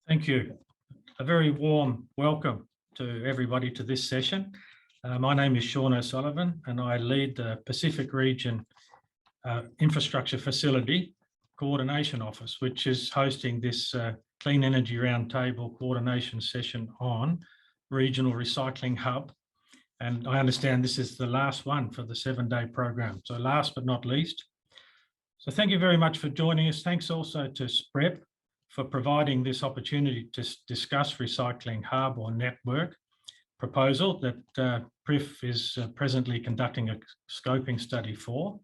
Thank you. A very warm welcome to everybody to this session. My name is Sean O'Sullivan and I lead the Pacific Region Infrastructure Facility Coordination Office, which is hosting this Clean Energy Roundtable coordination session on Regional Recycling Hub. And I understand this is the last one for the 7-day program. So last but not least. So thank you very much for joining us. Thanks also to SPREP for providing this opportunity to discuss Recycling Hub or Network proposal that PRIF is presently conducting a scoping study for,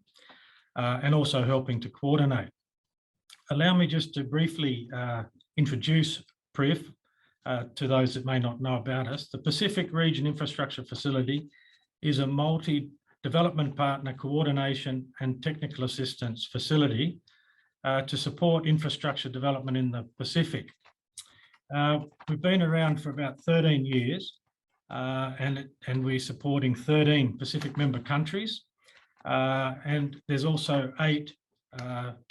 and also helping to coordinate. Allow me just to briefly introduce PRIF to those that may not know about us. The Pacific Region Infrastructure Facility is a multi-development partner coordination and technical assistance facility to support infrastructure development in the Pacific. We've been around for about 13 years and we're supporting 13 Pacific member countries. And there's also 8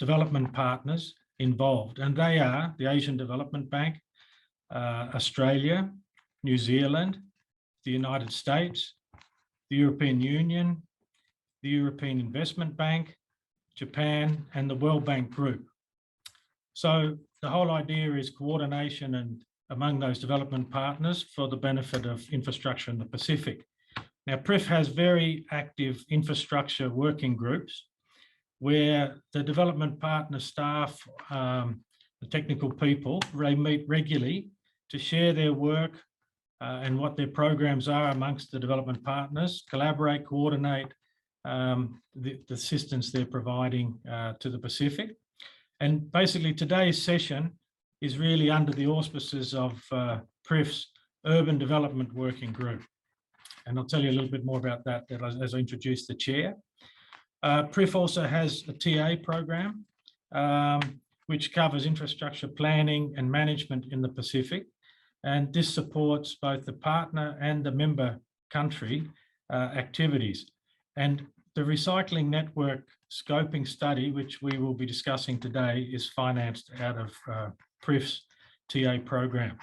development partners involved, and they are the Asian Development Bank, Australia, New Zealand, the United States, the European Union, the European Investment Bank, Japan, and the World Bank Group. So the whole idea is coordination and among those development partners for the benefit of infrastructure in the Pacific. Now, PRIF has very active infrastructure working groups where the development partner staff, the technical people, they meet regularly to share their work and what their programs are amongst the development partners, collaborate, coordinate the assistance they're providing to the Pacific. And basically today's session is really under the auspices of PRIF's Urban Development Working Group. And I'll tell you a little bit more about that as I introduce the chair. PRIF also has a TA program, which covers infrastructure planning and management in the Pacific. And this supports both the partner and the member country activities. And the Recycling Network scoping study, which we will be discussing today, is financed out of PRIF's TA program.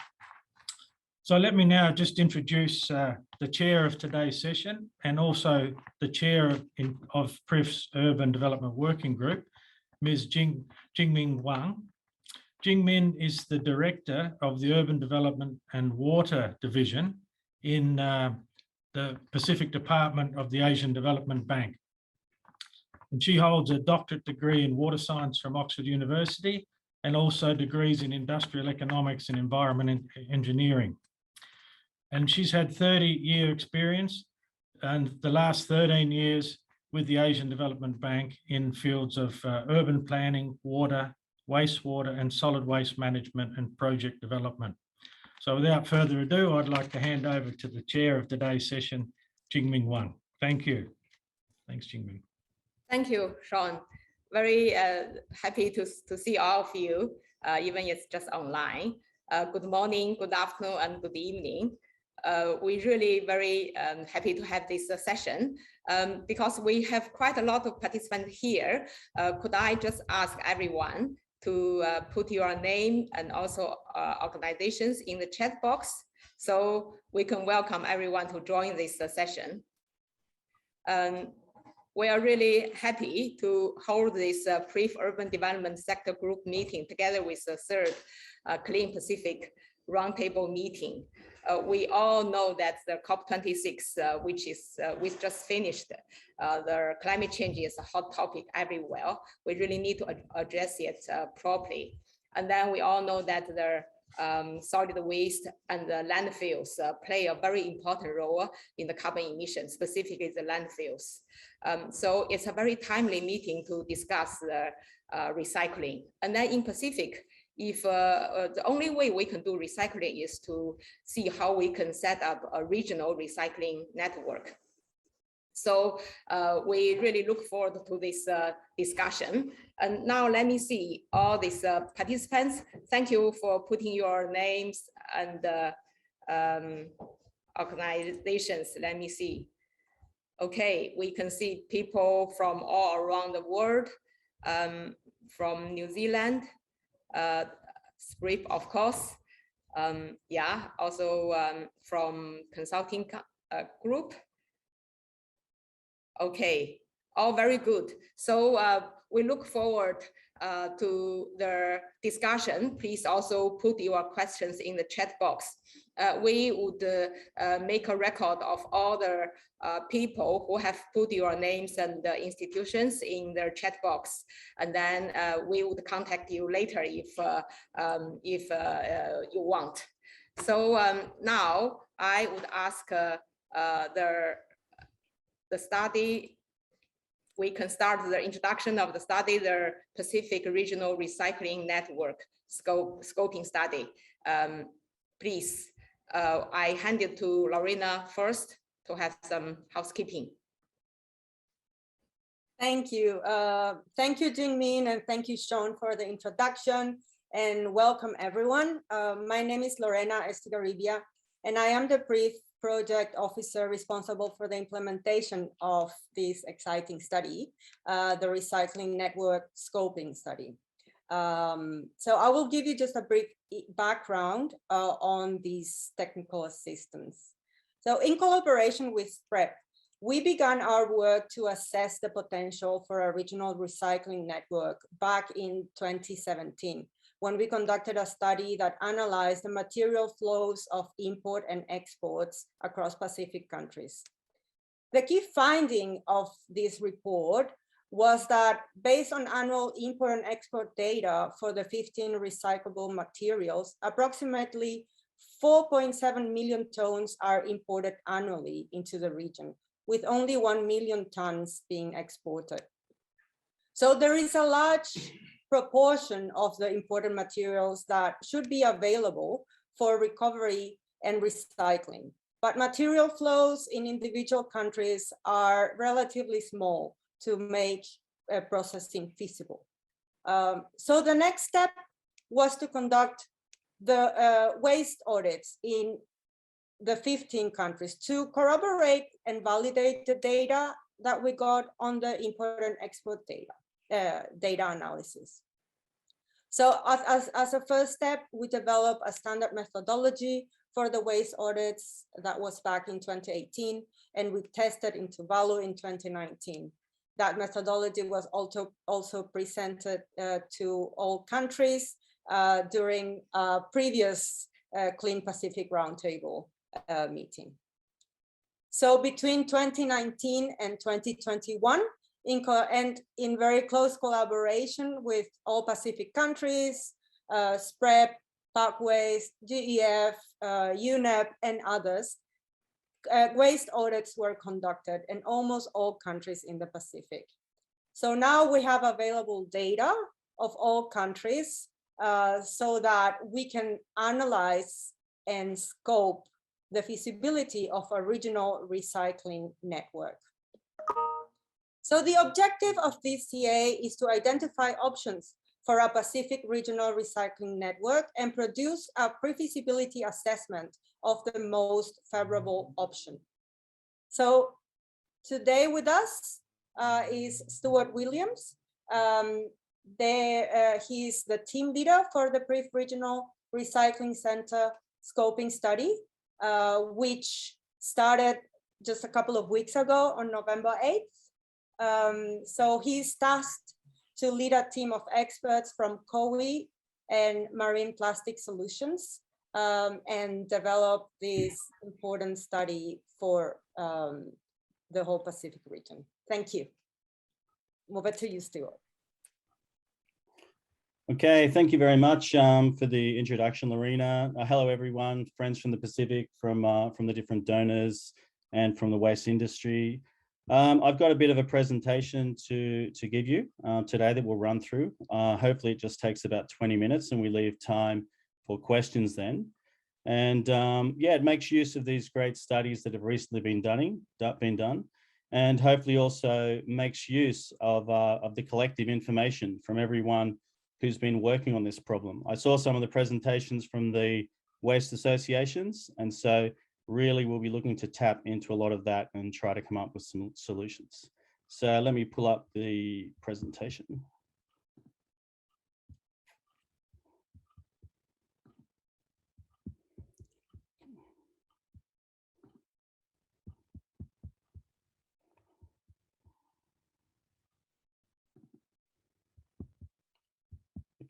So let me now just introduce the chair of today's session and also the chair of PRIF's Urban Development Working Group, Ms. Jingmin Wang. Jingmin is the Director of the Urban Development and Water Division in the Pacific Department of the Asian Development Bank. And she holds a doctorate degree in water science from Oxford University and also degrees in industrial economics and environment engineering. And she's had 30-year experience and the last 13 years with the Asian Development Bank in fields of urban planning, water, wastewater, and solid waste management and project development. So without further ado, I'd like to hand over to the chair of today's session, Jingmin Wang. Thank you. Thanks, Jingmin. Thank you, Sean. Very happy to see all of you, even if it's just online. Good morning, good afternoon, and good evening. We're really very happy to have this session because we have quite a lot of participants here. Could I just ask everyone to put your name and also organizations in the chat box so we can welcome everyone to join this session. We are really happy to hold this PRIF Urban Development Sector Group meeting together with the third Clean Pacific Roundtable meeting. We all know that the COP26, which just finished, the climate change is a hot topic everywhere. We really need to address it properly. And then we all know that the solid waste and the landfills play a very important role in the carbon emissions, specifically the landfills. So it's a very timely meeting to discuss the recycling. And then in Pacific, if the only way we can do recycling is to see how we can set up a regional recycling network. So we really look forward to this discussion. And now let me see all these participants. Thank you for putting your names and organizations. Let me see. Okay, we can see people from all around the world, from New Zealand, SPRIF, of course, Yeah, also from consulting group. Okay, all very good. So we look forward to the discussion. Please also put your questions in the chat box. We would make a record of all the people who have put your names and institutions in the chat box, and then we would contact you later if you want. So now I would ask the study. We can start the introduction of the study, the Pacific Regional Recycling Network scoping study. Please, I hand it to Lorena first to have some housekeeping. Thank you. Thank you, Jingmin, and thank you, Sean, for the introduction, and welcome everyone. My name is Lorena Estigarribia, and I am the PRIF project officer responsible for the implementation of this exciting study, the Recycling Network Scoping Study. So I will give you just a brief background on these technical assistance. So in collaboration with PRIF, we began our work to assess the potential for a regional recycling network back in 2017, when we conducted a study that analyzed the material flows of import and exports across Pacific countries. The key finding of this report was that based on annual import and export data for the 15 recyclable materials, approximately 4.7 million tons are imported annually into the region, with only 1 million tons being exported. So there is a large proportion of the imported materials that should be available for recovery and recycling. But material flows in individual countries are relatively small to make processing feasible. So the next step was to conduct the waste audits in the 15 countries to corroborate and validate the data that we got on the import and export data analysis. So as a first step, we developed a standard methodology for the waste audits that was back in 2018, and we tested in Tuvalu in 2019. That methodology was also presented to all countries during a previous Clean Pacific Roundtable meeting. So between 2019 and 2021, in very close collaboration with all Pacific countries, SPREP, Parkways, GEF, UNEP, and others, waste audits were conducted in almost all countries in the Pacific. So now we have available data of all countries so that we can analyze and scope the feasibility of a regional recycling network. So the objective of this CA is to identify options for a Pacific regional recycling network and produce a pre-feasibility assessment of the most favorable option. So today with us is Stuart Williams. He's the team leader for the PRIF Regional Recycling Center scoping study, which started just a couple of weeks ago on November 8th. So he's tasked to lead a team of experts from COWI and Marine Plastic Solutions and develop this important study for the whole Pacific region. Thank you. Over to you, Stuart. Okay, thank you very much for the introduction, Lorena. Hello, everyone, friends from the Pacific, from the different donors and from the waste industry. I've got a bit of a presentation to give you today that we'll run through. Hopefully it just takes about 20 minutes and we leave time for questions then. And yeah, it makes use of these great studies that have recently been done, and hopefully also makes use of the collective information from everyone who's been working on this problem. I saw some of the presentations from the waste associations, and so really we'll be looking to tap into a lot of that and try to come up with some solutions. So let me pull up the presentation.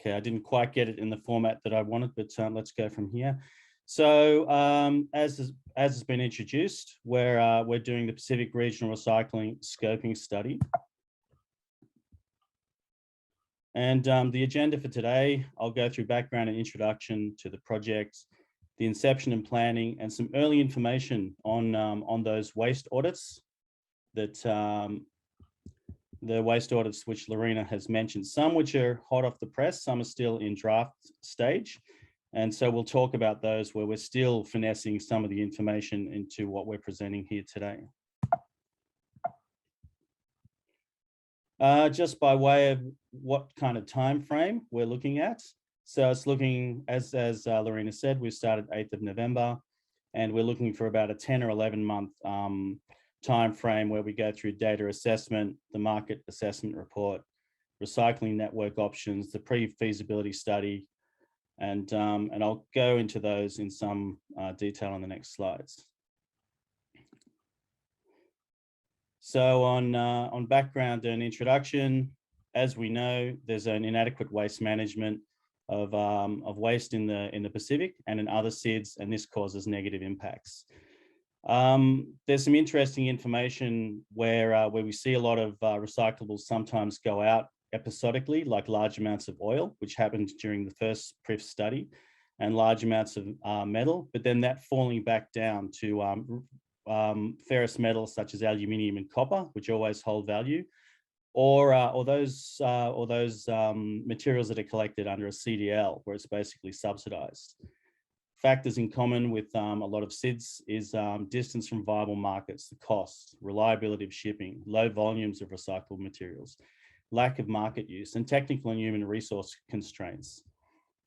Okay, I didn't quite get it in the format that I wanted, but let's go from here. So as has been introduced, we're doing the Pacific Regional Recycling Scoping Study. And the agenda for today, I'll go through background and introduction to the project, the inception and planning, and some early information on those waste audits that the waste audits which Lorena has mentioned, some which are hot off the press, some are still in draft stage. And so we'll talk about those where we're still finessing some of the information into what we're presenting here today. Just by way of what kind of time frame we're looking at. So it's looking, as Lorena said, we started 8th of November, and we're looking for about a 10 or 11 month time frame where we go through data assessment, the market assessment report, recycling network options, the pre-feasibility study, and I'll go into those in some detail on the next slides. So on background and introduction, as we know, there's an inadequate waste management of waste in the Pacific and in other SIDS, and this causes negative impacts. There's some interesting information where we see a lot of recyclables sometimes go out episodically, like large amounts of oil, which happened during the first PRIF study, and large amounts of metal, but then that falling back down to ferrous metals such as aluminium and copper, which always hold value, or those materials that are collected under a CDL, where it's basically subsidized. Factors in common with a lot of SIDS is distance from viable markets, the cost, reliability of shipping, low volumes of recyclable materials, lack of market use, and technical and human resource constraints.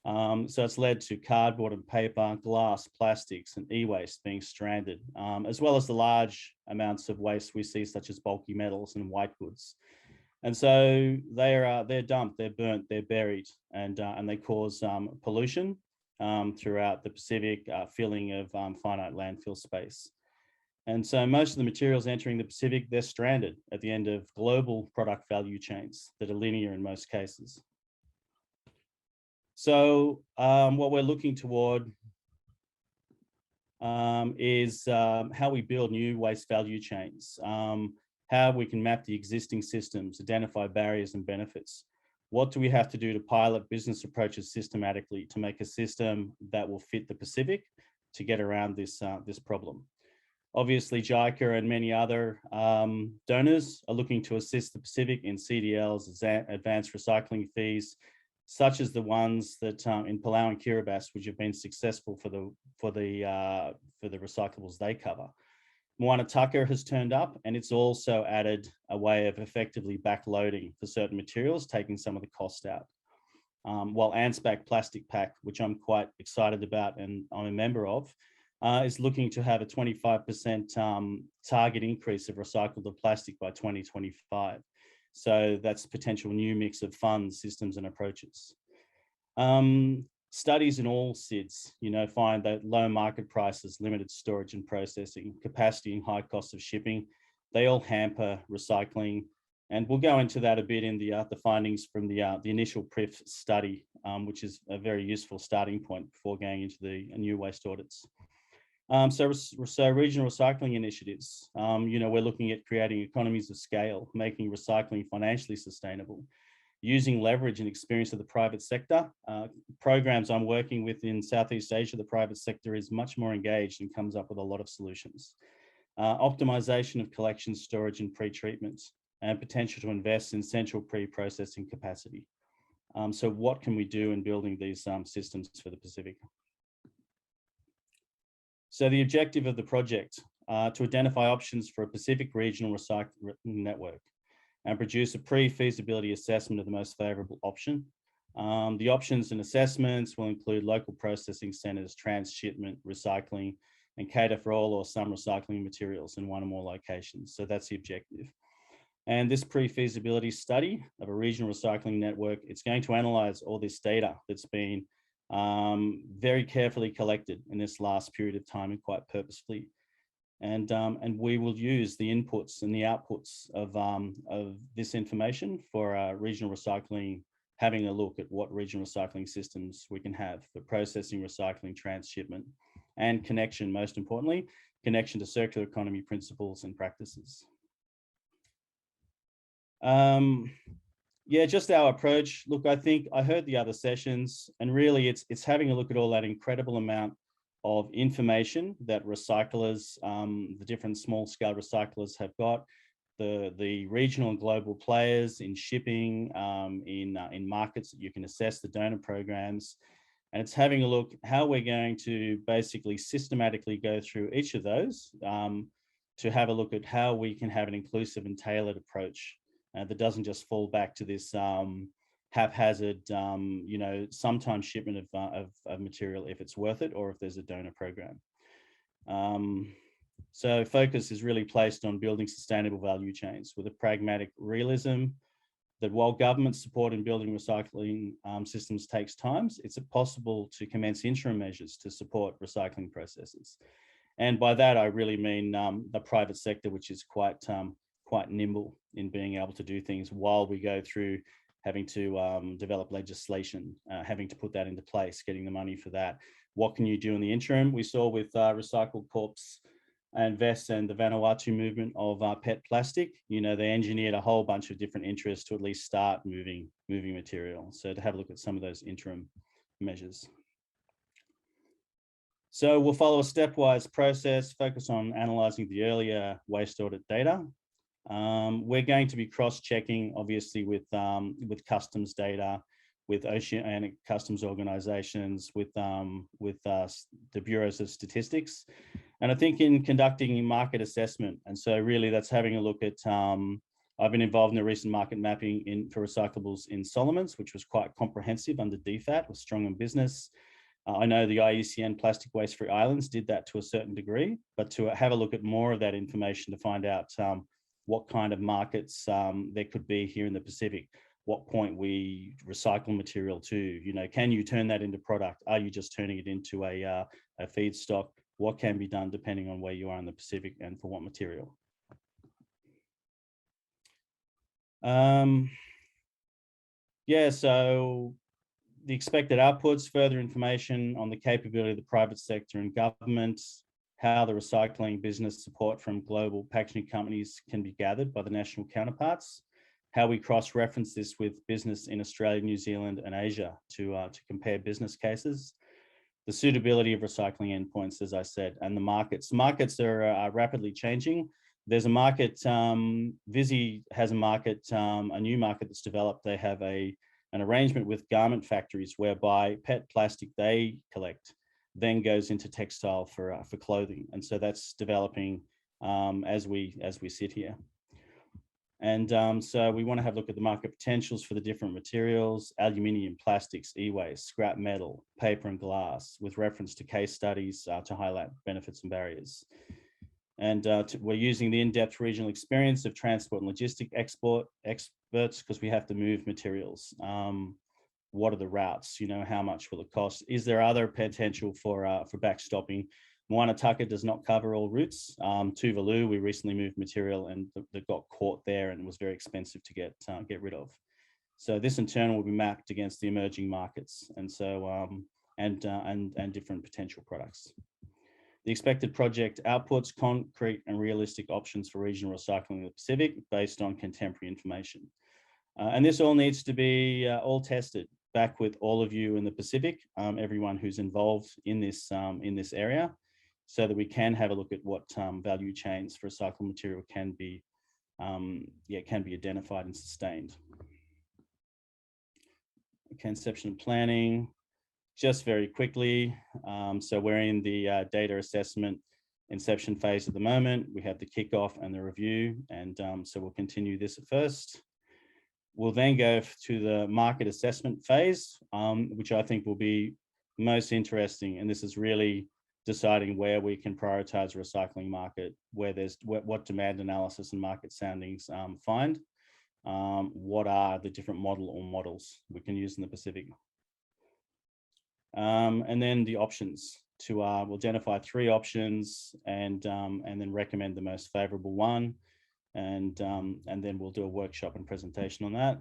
So it's led to cardboard and paper, glass, plastics, and e-waste being stranded, as well as the large amounts of waste we see, such as bulky metals and white goods. And so they're dumped, they're burnt, they're buried, and they cause pollution throughout the Pacific, filling of finite landfill space. And so most of the materials entering the Pacific, they're stranded at the end of global product value chains that are linear in most cases. So what we're looking toward is how we build new waste value chains, how we can map the existing systems, identify barriers and benefits. What do we have to do to pilot business approaches systematically to make a system that will fit the Pacific to get around this problem? Obviously, JICA and many other donors are looking to assist the Pacific in CDLs, advanced recycling fees, such as the ones that in Palau and Kiribati, which have been successful for the recyclables they cover. Moana Tucker has turned up, and it's also added a way of effectively backloading for certain materials, taking some of the cost out. While ANSPAC Plastic Pack, which I'm quite excited about and I'm a member of, is looking to have a 25% target increase of recyclable plastic by 2025. So that's a potential new mix of funds, systems, and approaches. Studies in all SIDS, find that low market prices, limited storage and processing, capacity and high cost of shipping, they all hamper recycling. And we'll go into that a bit in the findings from the initial PRIF study, which is a very useful starting point before going into the new waste audits. So regional recycling initiatives, we're looking at creating economies of scale, making recycling financially sustainable, using leverage and experience of the private sector. Programs I'm working with in Southeast Asia, the private sector is much more engaged and comes up with a lot of solutions. Optimization of collection, storage, and pre-treatment, and potential to invest in central pre-processing capacity. So what can we do in building these systems for the Pacific? So the objective of the project, to identify options for a Pacific regional recycling network and produce a pre-feasibility assessment of the most favorable option. The options and assessments will include local processing centers, transshipment, recycling, and cater for all or some recycling materials in one or more locations. So that's the objective. And this pre-feasibility study of a regional recycling network, it's going to analyze all this data that's been very carefully collected in this last period of time and quite purposefully. And we will use the inputs and the outputs of this information for our regional recycling having a look at what regional recycling systems we can have for processing, recycling, transshipment, and connection, most importantly, connection to circular economy principles and practices. Yeah, just our approach. Look, I think I heard the other sessions, and really it's having a look at all that incredible amount of information that recyclers, the different small scale recyclers have got, the regional and global players in shipping, in markets that you can assess the donor programs. And it's having a look how we're going to basically systematically go through each of those to have a look at how we can have an inclusive and tailored approach that doesn't just fall back to this haphazard, you know, sometimes shipment of material if it's worth it or if there's a donor program. So focus is really placed on building sustainable value chains with a pragmatic realism that while government support in building recycling systems takes time, it's possible to commence interim measures to support recycling processes. And by that, I really mean the private sector, which is quite nimble in being able to do things while we go through having to develop legislation, having to put that into place, getting the money for that. What can you do in the interim? We saw with Recycle Corp's Invest and the Vanuatu movement of PET plastic, you know, they engineered a whole bunch of different interests to at least start moving material. So to have a look at some of those interim measures. So we'll follow a stepwise process, focus on analysing the earlier waste audit data. We're going to be cross-checking, obviously, with customs data, with oceanic customs organisations, with the bureaus of statistics, and I think in conducting market assessment. And so really, that's having a look at. I've been involved in the recent market mapping for recyclables in Solomons, which was quite comprehensive under DFAT, was strong in business. I know the IUCN Plastic Waste Free Islands did that to a certain degree, but to have a look at more of that information to find out what kind of markets there could be here in the Pacific, what point we recycle material to, you know, can you turn that into product? Are you just turning it into a feedstock? What can be done depending on where you are in the Pacific and for what material? Yeah, so the expected outputs, further information on the capability of the private sector and government, how the recycling business support from global packaging companies can be gathered by the national counterparts, how we cross-reference this with business in Australia, New Zealand, and Asia to compare business cases, the suitability of recycling endpoints, as I said, and the markets. Markets are rapidly changing. There's a market, Visy has a market, a new market that's developed. They have an arrangement with garment factories whereby PET plastic they collect then goes into textile for clothing. And so that's developing as we sit here. And so we want to have a look at the market potentials for the different materials, aluminium, plastics, EWaste, scrap metal, paper and glass, with reference to case studies to highlight benefits and barriers. And we're using the in-depth regional experience of transport and logistic export experts because we have to move materials. What are the routes? You know, how much will it cost? Is there other potential for backstopping? Moana Taka does not cover all routes. Tuvalu, we recently moved material and that got caught there and it was very expensive to get rid of. So this in turn will be mapped against the emerging markets and so and different potential products. The expected project outputs, concrete and realistic options for regional recycling in the Pacific based on contemporary information. And this all needs to be all tested back with all of you in the Pacific, everyone who's involved in this area, so that we can have a look at what value chains for recycled material can be identified and sustained. Conception and planning, just very quickly. So we're in the data assessment inception phase at the moment. We have the kickoff and the review, and so we'll continue this at first. We'll then go to the market assessment phase, which I think will be most interesting. And this is really deciding where we can prioritize recycling market, where there's what demand analysis and market soundings find. What are the different models we can use in the Pacific? And then the options to we'll identify 3 options and then recommend the most favorable one. And then we'll do a workshop and presentation on that.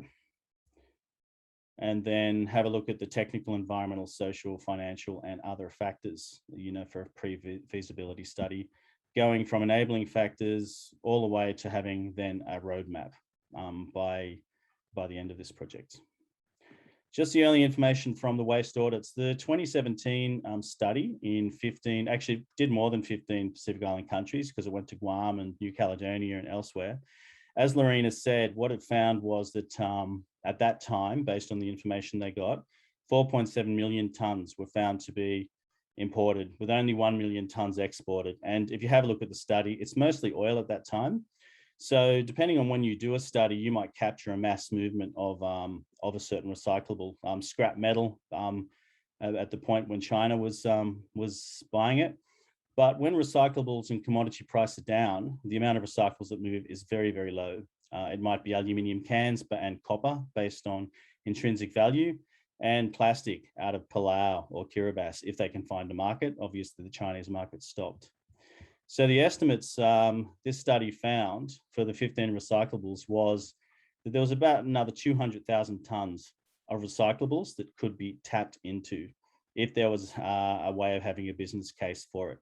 and then have a look at the technical, environmental, social, financial, and other factors, for a pre-feasibility study, going from enabling factors all the way to having then a roadmap by the end of this project. Just the only information from the waste audits. The 2017 study in 15, actually did more than 15 Pacific Island countries because it went to Guam and New Caledonia and elsewhere. As Lorena said, what it found was that at that time, based on the information they got, 4.7 million tons were found to be imported with only 1 million tons exported. And if you have a look at the study, it's mostly oil at that time. So depending on when you do a study, you might capture a mass movement of a certain recyclable scrap metal at the point when China was buying it. But when recyclables and commodity price are down, the amount of recyclables that move is very, very low. It might be aluminium cans and copper based on intrinsic value, and plastic out of Palau or Kiribati if they can find a market. Obviously, the Chinese market stopped. So the estimates this study found for the 15 recyclables was that there was about another 200,000 tons of recyclables that could be tapped into if there was a way of having a business case for it.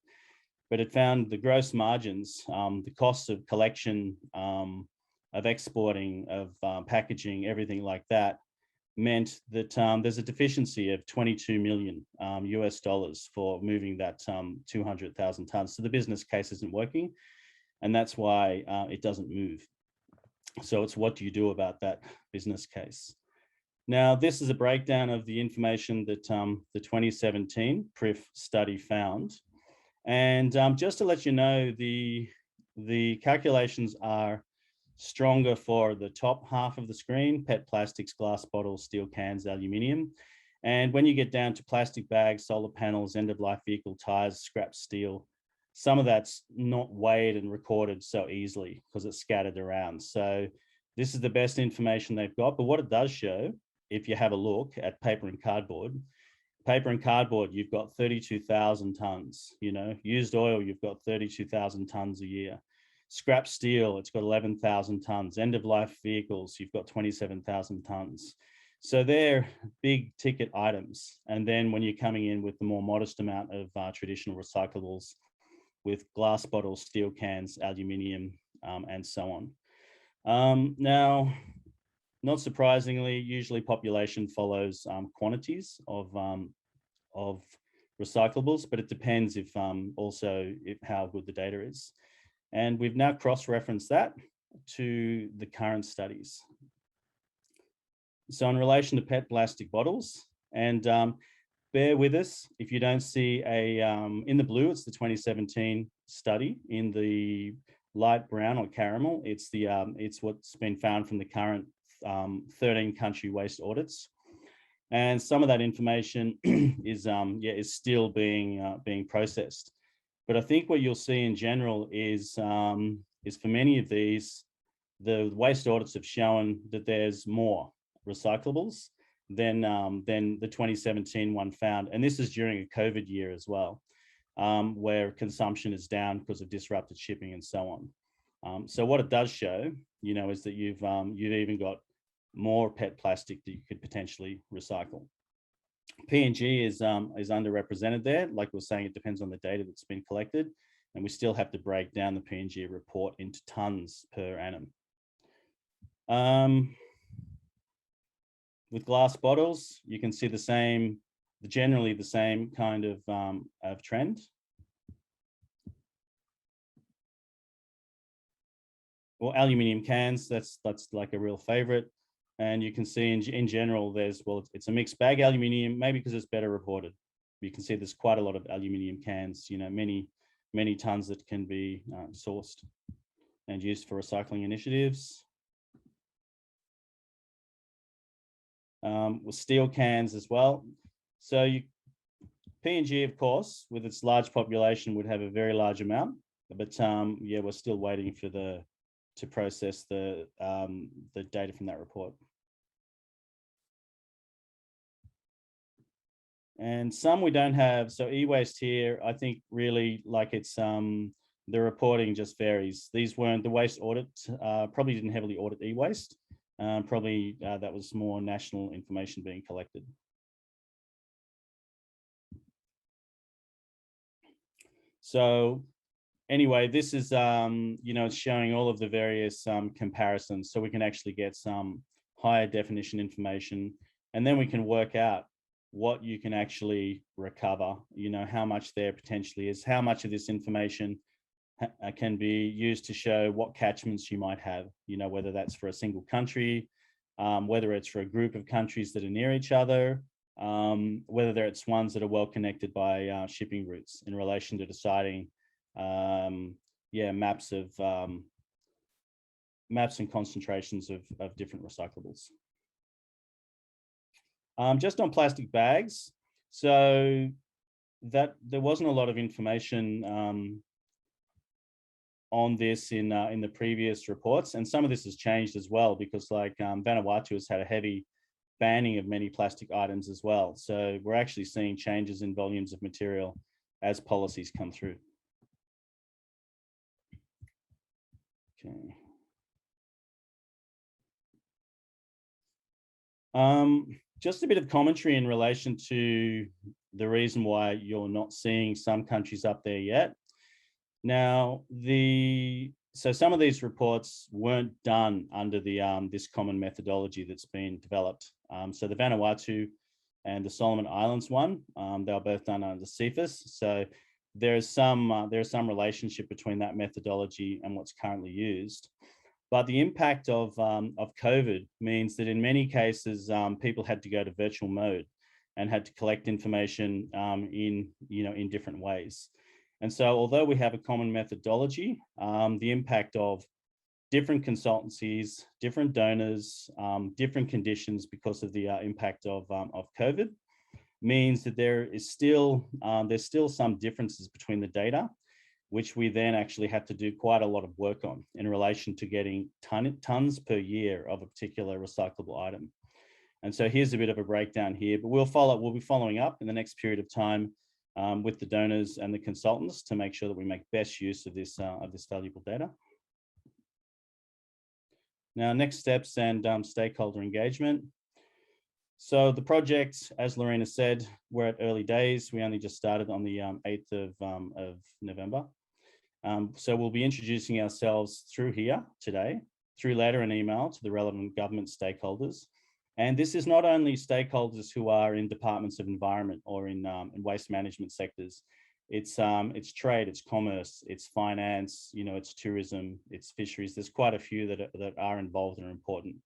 But it found the gross margins, the costs of collection, of exporting, of packaging, everything like that, meant that there's a deficiency of 22 million US dollars for moving that 200,000 tons. So the business case isn't working, and that's why it doesn't move. So it's what do you do about that business case? Now, this is a breakdown of the information that the 2017 PRIF study found. And just to let you know, the calculations are stronger for the top half of the screen: PET plastics, glass bottles, steel cans, aluminium. And when you get down to plastic bags, solar panels, end-of-life vehicle tires, scrap steel, some of that's not weighed and recorded so easily because it's scattered around. So this is the best information they've got. But what it does show, if you have a look at paper and cardboard, you've got 32,000 tons. Used oil, you've got 32,000 tons a year. Scrap steel, it's got 11,000 tons. End-of-life vehicles, you've got 27,000 tons. So they're big ticket items. And then when you're coming in with the more modest amount of traditional recyclables with glass bottles, steel cans, aluminium, and so on. Now, not surprisingly, usually population follows quantities of recyclables, but it depends if how good the data is. And we've now cross-referenced that to the current studies. So in relation to PET plastic bottles, and bear with us if you don't see in the blue, it's the 2017 study. In the light brown or caramel, it's what's been found from the current 13 country waste audits. And some of that information is still being processed. But I think what you'll see in general is for many of these, the waste audits have shown that there's more recyclables than the 2017 one found. And this is during a COVID year as well, where consumption is down because of disrupted shipping and so on. So what it does show, is that you've even got more PET plastic that you could potentially recycle. P&G is underrepresented there. Like we were saying, it depends on the data that's been collected, and we still have to break down the P&G report into tons per annum. With glass bottles, you can see generally the same kind of trend. Well, aluminium cans, that's like a real favorite. And you can see in general, it's a mixed bag. Aluminium, maybe because it's better reported. You can see there's quite a lot of aluminium cans, many tons that can be sourced and used for recycling initiatives. With steel cans as well. So P&G, of course, with its large population, would have a very large amount, but we're still waiting for to process the data from that report. And some we don't have. So EWaste here, I think really it's the reporting just varies. These weren't the waste audit, probably didn't heavily audit EWaste. Probably that was more national information being collected. So anyway, this is, it's showing all of the various comparisons, so we can actually get some higher definition information, and then we can work out what you can actually recover, how much there potentially is, how much of this information can be used to show what catchments you might have, whether that's for a single country, whether it's for a group of countries that are near each other, whether it's ones that are well connected by shipping routes in relation to deciding maps and concentrations of different recyclables. Just on plastic bags, so that there wasn't a lot of information on this in the previous reports, and some of this has changed as well, because like Vanuatu has had a heavy banning of many plastic items as well. So we're actually seeing changes in volumes of material as policies come through. Okay. Just a bit of commentary in relation to the reason why you're not seeing some countries up there yet. Now, so some of these reports weren't done under the this common methodology that's been developed. So the Vanuatu and the Solomon Islands one, they were both done under CIFAS. So there's some relationship between that methodology and what's currently used. But the impact of COVID means that in many cases, people had to go to virtual mode and had to collect information in different ways. And so although we have a common methodology, the impact of different consultancies, different donors, different conditions because of the impact of COVID means that there's still some differences between the data, which we then actually had to do quite a lot of work on in relation to getting tons per year of a particular recyclable item. And so here's a bit of a breakdown here, but we'll be following up in the next period of time with the donors and the consultants to make sure that we make best use of this valuable data. Now, next steps and stakeholder engagement. So the project, as Lorena said, we're at early days. We only just started on the 8th of November. So we'll be introducing ourselves through here today, through letter and email to the relevant government stakeholders. And this is not only stakeholders who are in departments of environment or in waste management sectors. It's trade, it's commerce, it's finance, it's tourism, it's fisheries. There's quite a few that are involved and are important.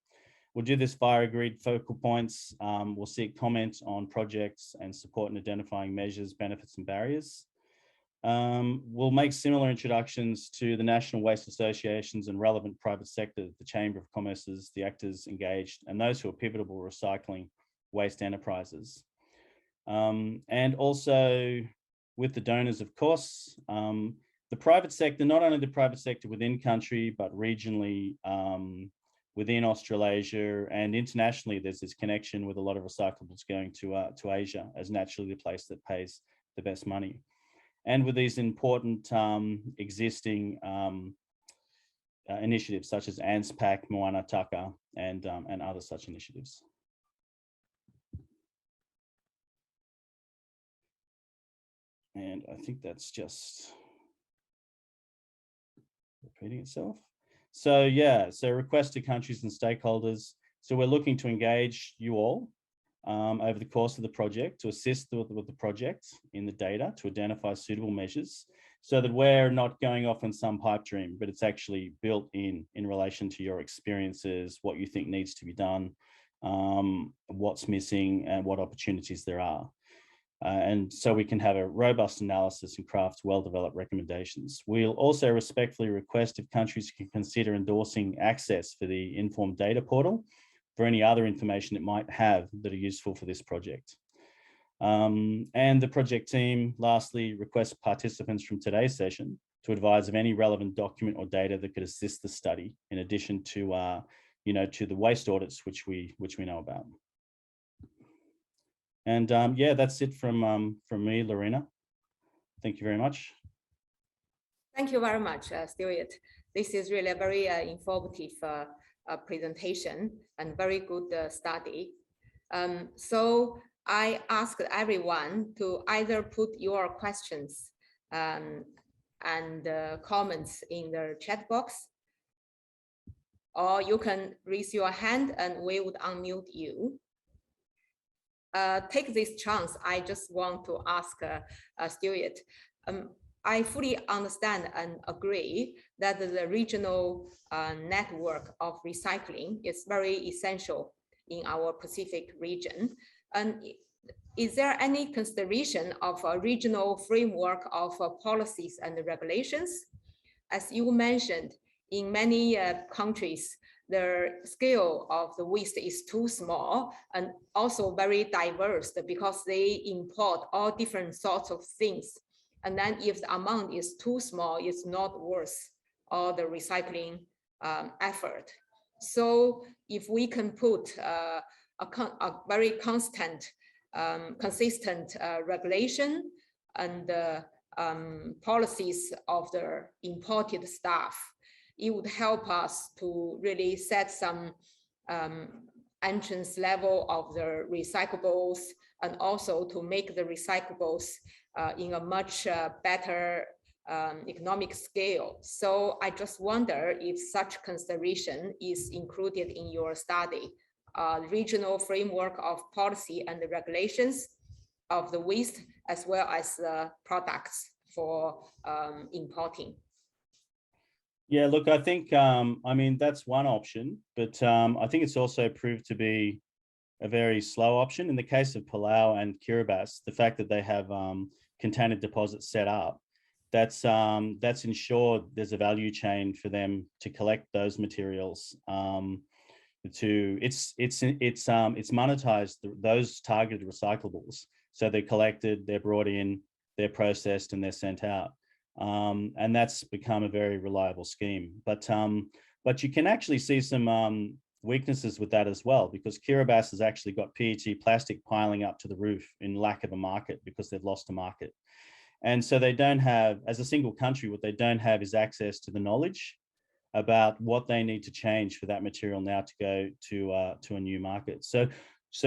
We'll do this via agreed focal points. We'll seek comment on projects and support in identifying measures, benefits and barriers. We'll make similar introductions to the national waste associations and relevant private sector, the Chamber of Commerce's, the actors engaged, and those who are pivotal recycling waste enterprises. And also with the donors, of course, the private sector, not only the private sector within country, but regionally within Australasia and internationally, there's this connection with a lot of recyclables going to Asia as naturally the place that pays the best money. And with these important existing initiatives such as ANZPAC, Moana Taka, and other such initiatives. And I think that's just repeating itself. So yeah, so request to countries and stakeholders. So we're looking to engage you all over the course of the project to assist with the project in the data to identify suitable measures so that we're not going off in some pipe dream, but it's actually built in relation to your experiences, what you think needs to be done, what's missing and what opportunities there are. And so we can have a robust analysis and craft well-developed recommendations. We'll also respectfully request if countries can consider endorsing access for the informed data portal for any other information it might have that are useful for this project. And the project team, lastly, requests participants from today's session to advise of any relevant document or data that could assist the study, in addition to, to the waste audits which we know about. And yeah, that's it from me, Lorena. Thank you very much. Thank you very much, Stewart. This is really a very informative presentation and very good study. So I asked everyone to either put your questions and comments in the chat box, or you can raise your hand and we would unmute you. Take this chance, I just want to ask Stewart. I fully understand and agree that the regional network of recycling is very essential in our Pacific region. And is there any consideration of a regional framework of policies and regulations? As you mentioned, in many countries, the scale of the waste is too small and also very diverse because they import all different sorts of things. And then if the amount is too small, it's not worth all the recycling effort. So if we can put a very consistent regulation and policies of the imported stuff, it would help us to really set some entrance level of the recyclables and also to make the recyclables in a much better economic scale. So I just wonder if such consideration is included in your study, regional framework of policy and the regulations of the waste as well as the products for importing. Yeah, look, I think, I mean, that's one option, but I think it's also proved to be a very slow option. In the case of Palau and Kiribati, the fact that they have container deposits set up, that's ensured there's a value chain for them to collect those materials. It's monetized those targeted recyclables. So they're collected, they're brought in, they're processed, and they're sent out. And that's become a very reliable scheme. But you can actually see some weaknesses with that as well, because Kiribati has actually got PET plastic piling up to the roof in lack of a market because they've lost a market. And so they don't have, as a single country, what they don't have is access to the knowledge about what they need to change for that material now to go to a new market. So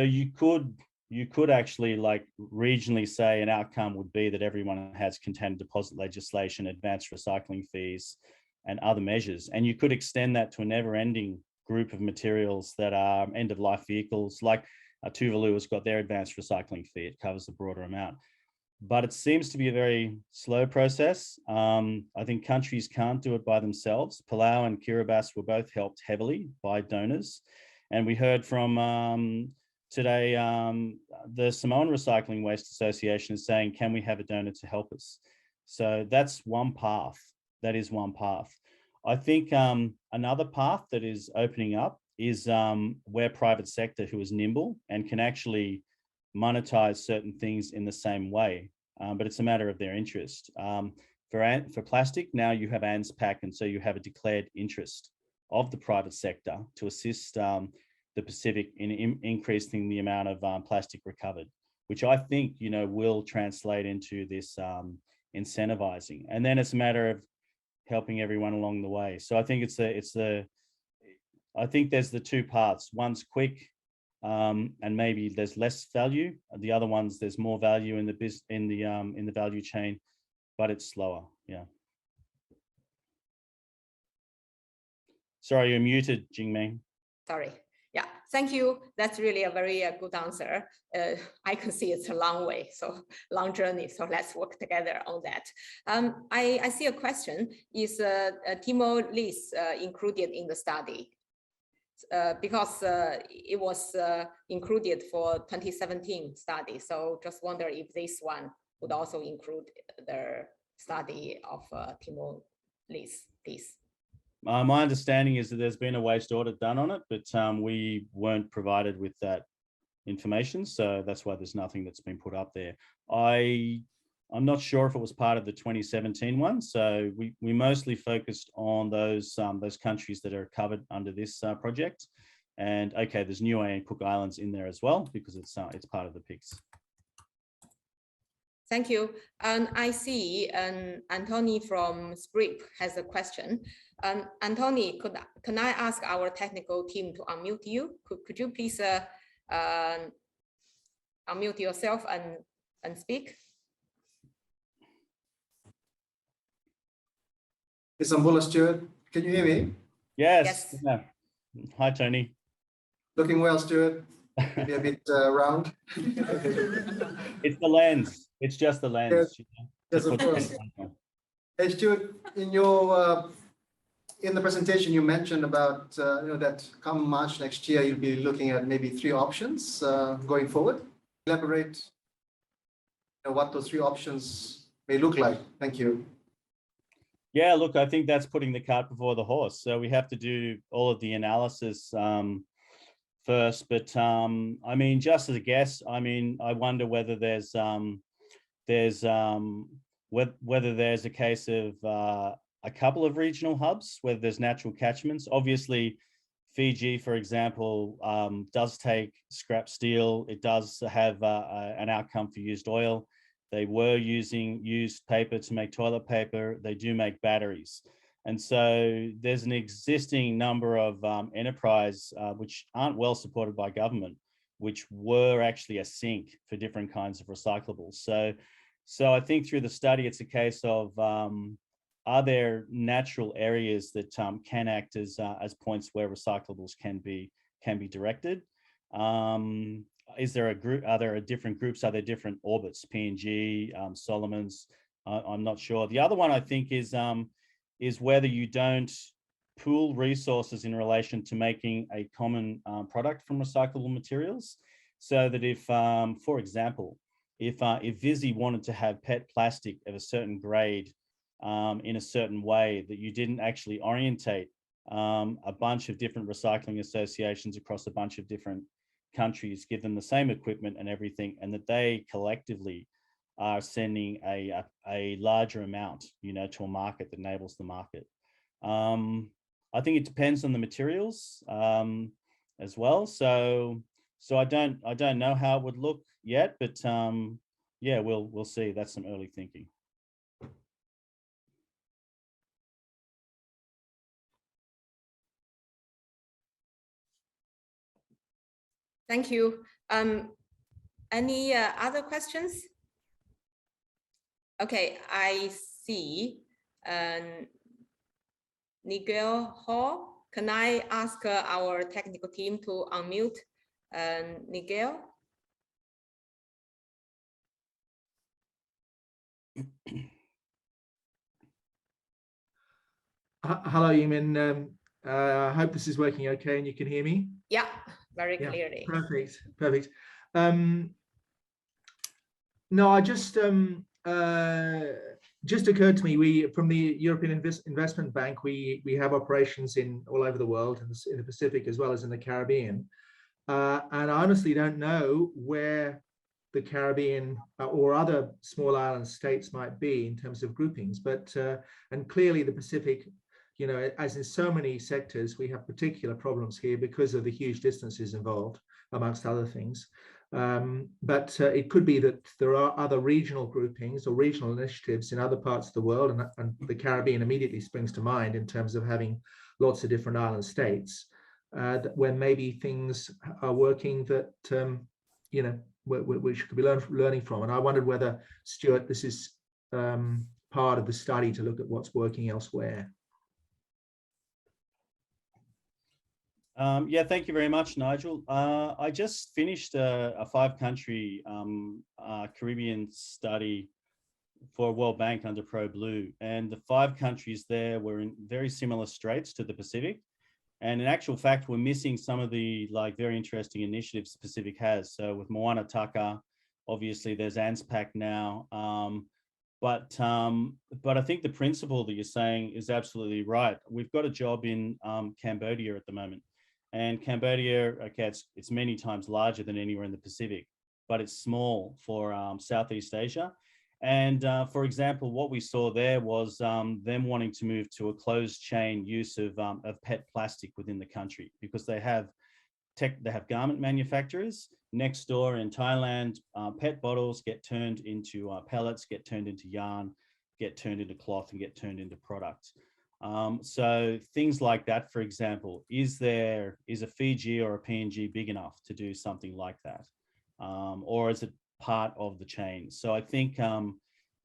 you could actually, like, regionally say an outcome would be that everyone has container deposit legislation, advanced recycling fees, and other measures. And you could extend that to a never-ending group of materials that are end-of-life vehicles, like Tuvalu has got their advanced recycling fee. It covers a broader amount. But it seems to be a very slow process. I think countries can't do it by themselves. Palau and Kiribati were both helped heavily by donors. And we heard from today, the Samoan Recycling Waste Association is saying, can we have a donor to help us? So that's one path. That is one path. I think another path that is opening up is where private sector who is nimble and can actually monetize certain things in the same way, but it's a matter of their interest. For plastic, now you have ANZPAC, and so you have a declared interest of the private sector to assist the Pacific in increasing the amount of plastic recovered, which I think, you know, will translate into this incentivizing. And then it's a matter of helping everyone along the way. So I think I think there's the two paths. One's quick, and maybe there's less value. The other ones, there's more value in the value chain, but it's slower. Yeah. Sorry, you're muted, Jingming. Sorry. Yeah, thank you. That's really a very good answer. I can see it's a long way, so long journey. So let's work together on that. I see a question. Is Timor-Leste included in the study? Because it was included for 2017 study. So just wonder if this one would also include the study of Timor-Leste, please. My understanding is that there's been a waste audit done on it, but we weren't provided with that information. So that's why there's nothing that's been put up there. I'm not sure if it was part of the 2017 one. So we mostly focused on those countries that are covered under this project. And okay, there's Niue and Cook Islands in there as well, because it's part of the PICS. Thank you. And I see Anthony from SPRIP has a question. Anthony, can I ask our technical team to unmute you? Could you please unmute yourself and speak? It's Ambula Stewart. Can you hear me? Yes. Yes. Yeah. Hi, Tony. Looking well, Stuart. Maybe a bit round. It's the lens. It's just the lens. Yes, of course. Hey, Stuart, in your in the presentation you mentioned about that come March next year you'll be looking at maybe 3 options going forward. Elaborate what those 3 options may look like. Thank you. Yeah, look, I think that's putting the cart before the horse. So we have to do all of the analysis first. But I mean, just as a guess, I mean, I wonder whether there's whether there's a case of a couple of regional hubs, whether there's natural catchments. Obviously, Fiji, for example, does take scrap steel. It does have an outcome for used oil. They were using used paper to make toilet paper. They do make batteries. And so there's an existing number of enterprise which aren't well supported by government, which were actually a sink for different kinds of recyclables. So I think through the study, it's a case of, are there natural areas that can act as points where recyclables can be directed? Is there a group? Are there different groups? Are there different orbits? PNG, Solomon's? I'm not sure. The other one I think is whether you don't pool resources in relation to making a common product from recyclable materials, so that if, for example, if Visy wanted to have PET plastic of a certain grade in a certain way, that you didn't actually orientate a bunch of different recycling associations across a bunch of different countries, give them the same equipment and everything, and that they collectively are sending a larger amount, to a market that enables the market. I think it depends on the materials as well. So I don't know how it would look yet, but yeah, we'll see. That's some early thinking. Thank you. Any other questions? Okay, I see Nigel Hall. Can I ask our technical team to unmute Nigel? Hello, Eamon. I hope this is working okay and you can hear me. Yeah, very clearly. Perfect. No, I just occurred to me, we from the European Investment Bank, we have operations in all over the world, in the Pacific as well as in the Caribbean. And I honestly don't know where the Caribbean or other small island states might be in terms of groupings, but and clearly the Pacific, as in so many sectors, we have particular problems here because of the huge distances involved, amongst other things. But it could be that there are other regional groupings or regional initiatives in other parts of the world, and the Caribbean immediately springs to mind in terms of having lots of different island states, where maybe things are working that, which could be learning from. And I wondered whether, Stuart, this is part of the study to look at what's working elsewhere. Yeah, thank you very much, Nigel. I just finished a 5-country Caribbean study for World Bank under Pro Blue, and the 5 countries there were in very similar straits to the Pacific. And in actual fact, we're missing some of the very interesting initiatives the Pacific has. So with Moana Taka, obviously there's ANZPAC now. But I think the principle that you're saying is absolutely right. We've got a job in Cambodia at the moment. And Cambodia, okay, it's many times larger than anywhere in the Pacific, but it's small for Southeast Asia. And for example, what we saw there was them wanting to move to a closed chain use of PET plastic within the country, because they have garment manufacturers. Next door in Thailand, PET bottles get turned into pellets, get turned into yarn, get turned into cloth, and get turned into product. So things like that, for example, is a Fiji or a PNG big enough to do something like that? Or is it part of the chain? So I think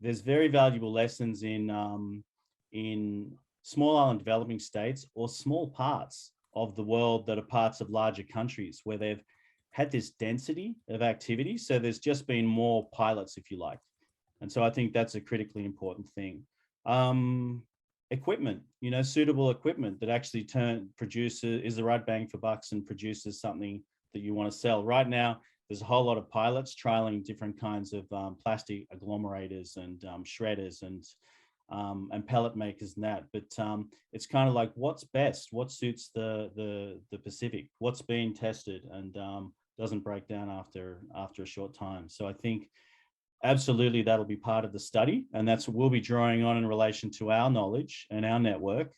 there's very valuable lessons in small island developing states or small parts of the world that are parts of larger countries where they've had this density of activity. So there's just been more pilots, if you like. And so I think that's a critically important thing. Equipment, suitable equipment that actually is the right bang for bucks and produces something that you want to sell. Right now, there's a whole lot of pilots trialing different kinds of plastic agglomerators and shredders and pellet makers and that. But it's kind of like, what's best? What suits the Pacific? What's being tested and doesn't break down after a short time? So I think absolutely that'll be part of the study, and that's what we'll be drawing on in relation to our knowledge and our network.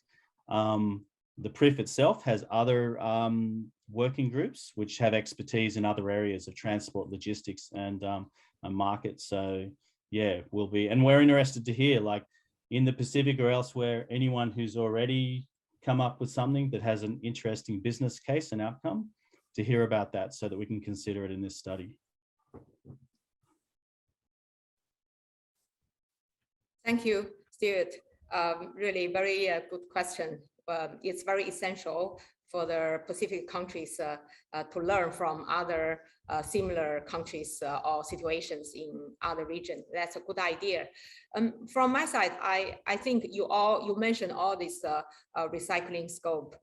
The PRIF itself has other working groups which have expertise in other areas of transport, logistics, and market. So yeah, we're interested to hear, like in the Pacific or elsewhere, anyone who's already come up with something that has an interesting business case and outcome, to hear about that so that we can consider it in this study. Thank you, Stuart. Really very good question. It's very essential for the Pacific countries to learn from other similar countries or situations in other regions. That's a good idea. From my side, I think you mentioned all this recycling scope.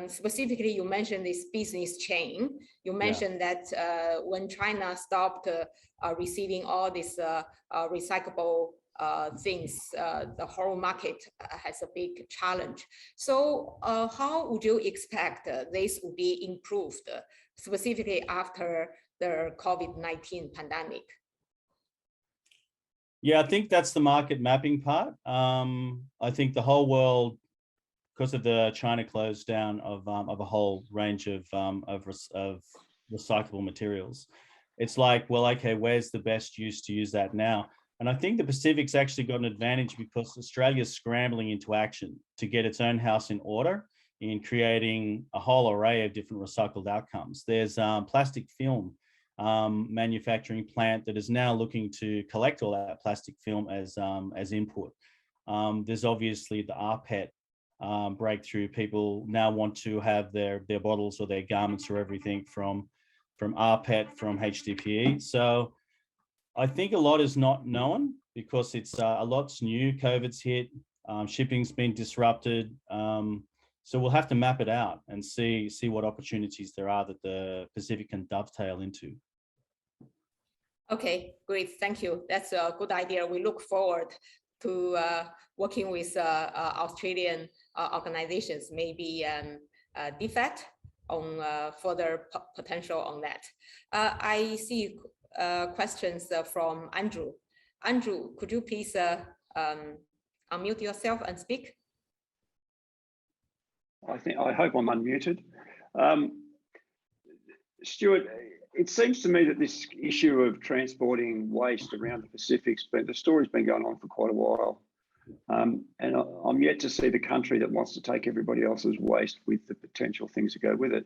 Specifically, you mentioned this business chain. You mentioned that when China stopped receiving all these recyclable things, the whole market has a big challenge. So how would you expect this will be improved, specifically after the COVID-19 pandemic? Yeah, I think that's the market mapping part. I think the whole world, because of the China close down of a whole range of recyclable materials, it's like, well, okay, where's the best use to use that now? And I think the Pacific's actually got an advantage because Australia's scrambling into action to get its own house in order in creating a whole array of different recycled outcomes. There's plastic film manufacturing plant that is now looking to collect all that plastic film as input. There's obviously the rPET breakthrough. People now want to have their bottles or their garments or everything from rPET, from HDPE. So I think a lot is not known because it's a lot's new. COVID's hit, shipping's been disrupted. So we'll have to map it out and see what opportunities there are that the Pacific can dovetail into. Okay, great, thank you. That's a good idea. We look forward to working with Australian organizations, maybe DFAT on further potential on that. I see questions from Andrew. Andrew, could you please unmute yourself and speak? I hope I'm unmuted. Stuart, it seems to me that this issue of transporting waste around the Pacific, the story's been going on for quite a while. And I'm yet to see the country that wants to take everybody else's waste with the potential things that go with it.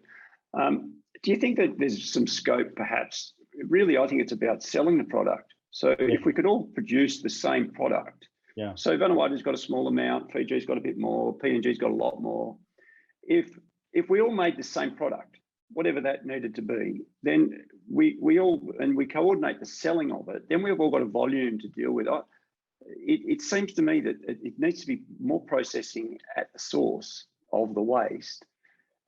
Do you think that there's some scope, perhaps? Really, I think it's about selling the product. So if we could all produce the same product. Yeah. So Vanuatu's got a small amount, Fiji's got a bit more, PNG's got a lot more. If we all made the same product, whatever that needed to be, then we coordinate the selling of it, then we've all got a volume to deal with. It seems to me that it needs to be more processing at the source of the waste,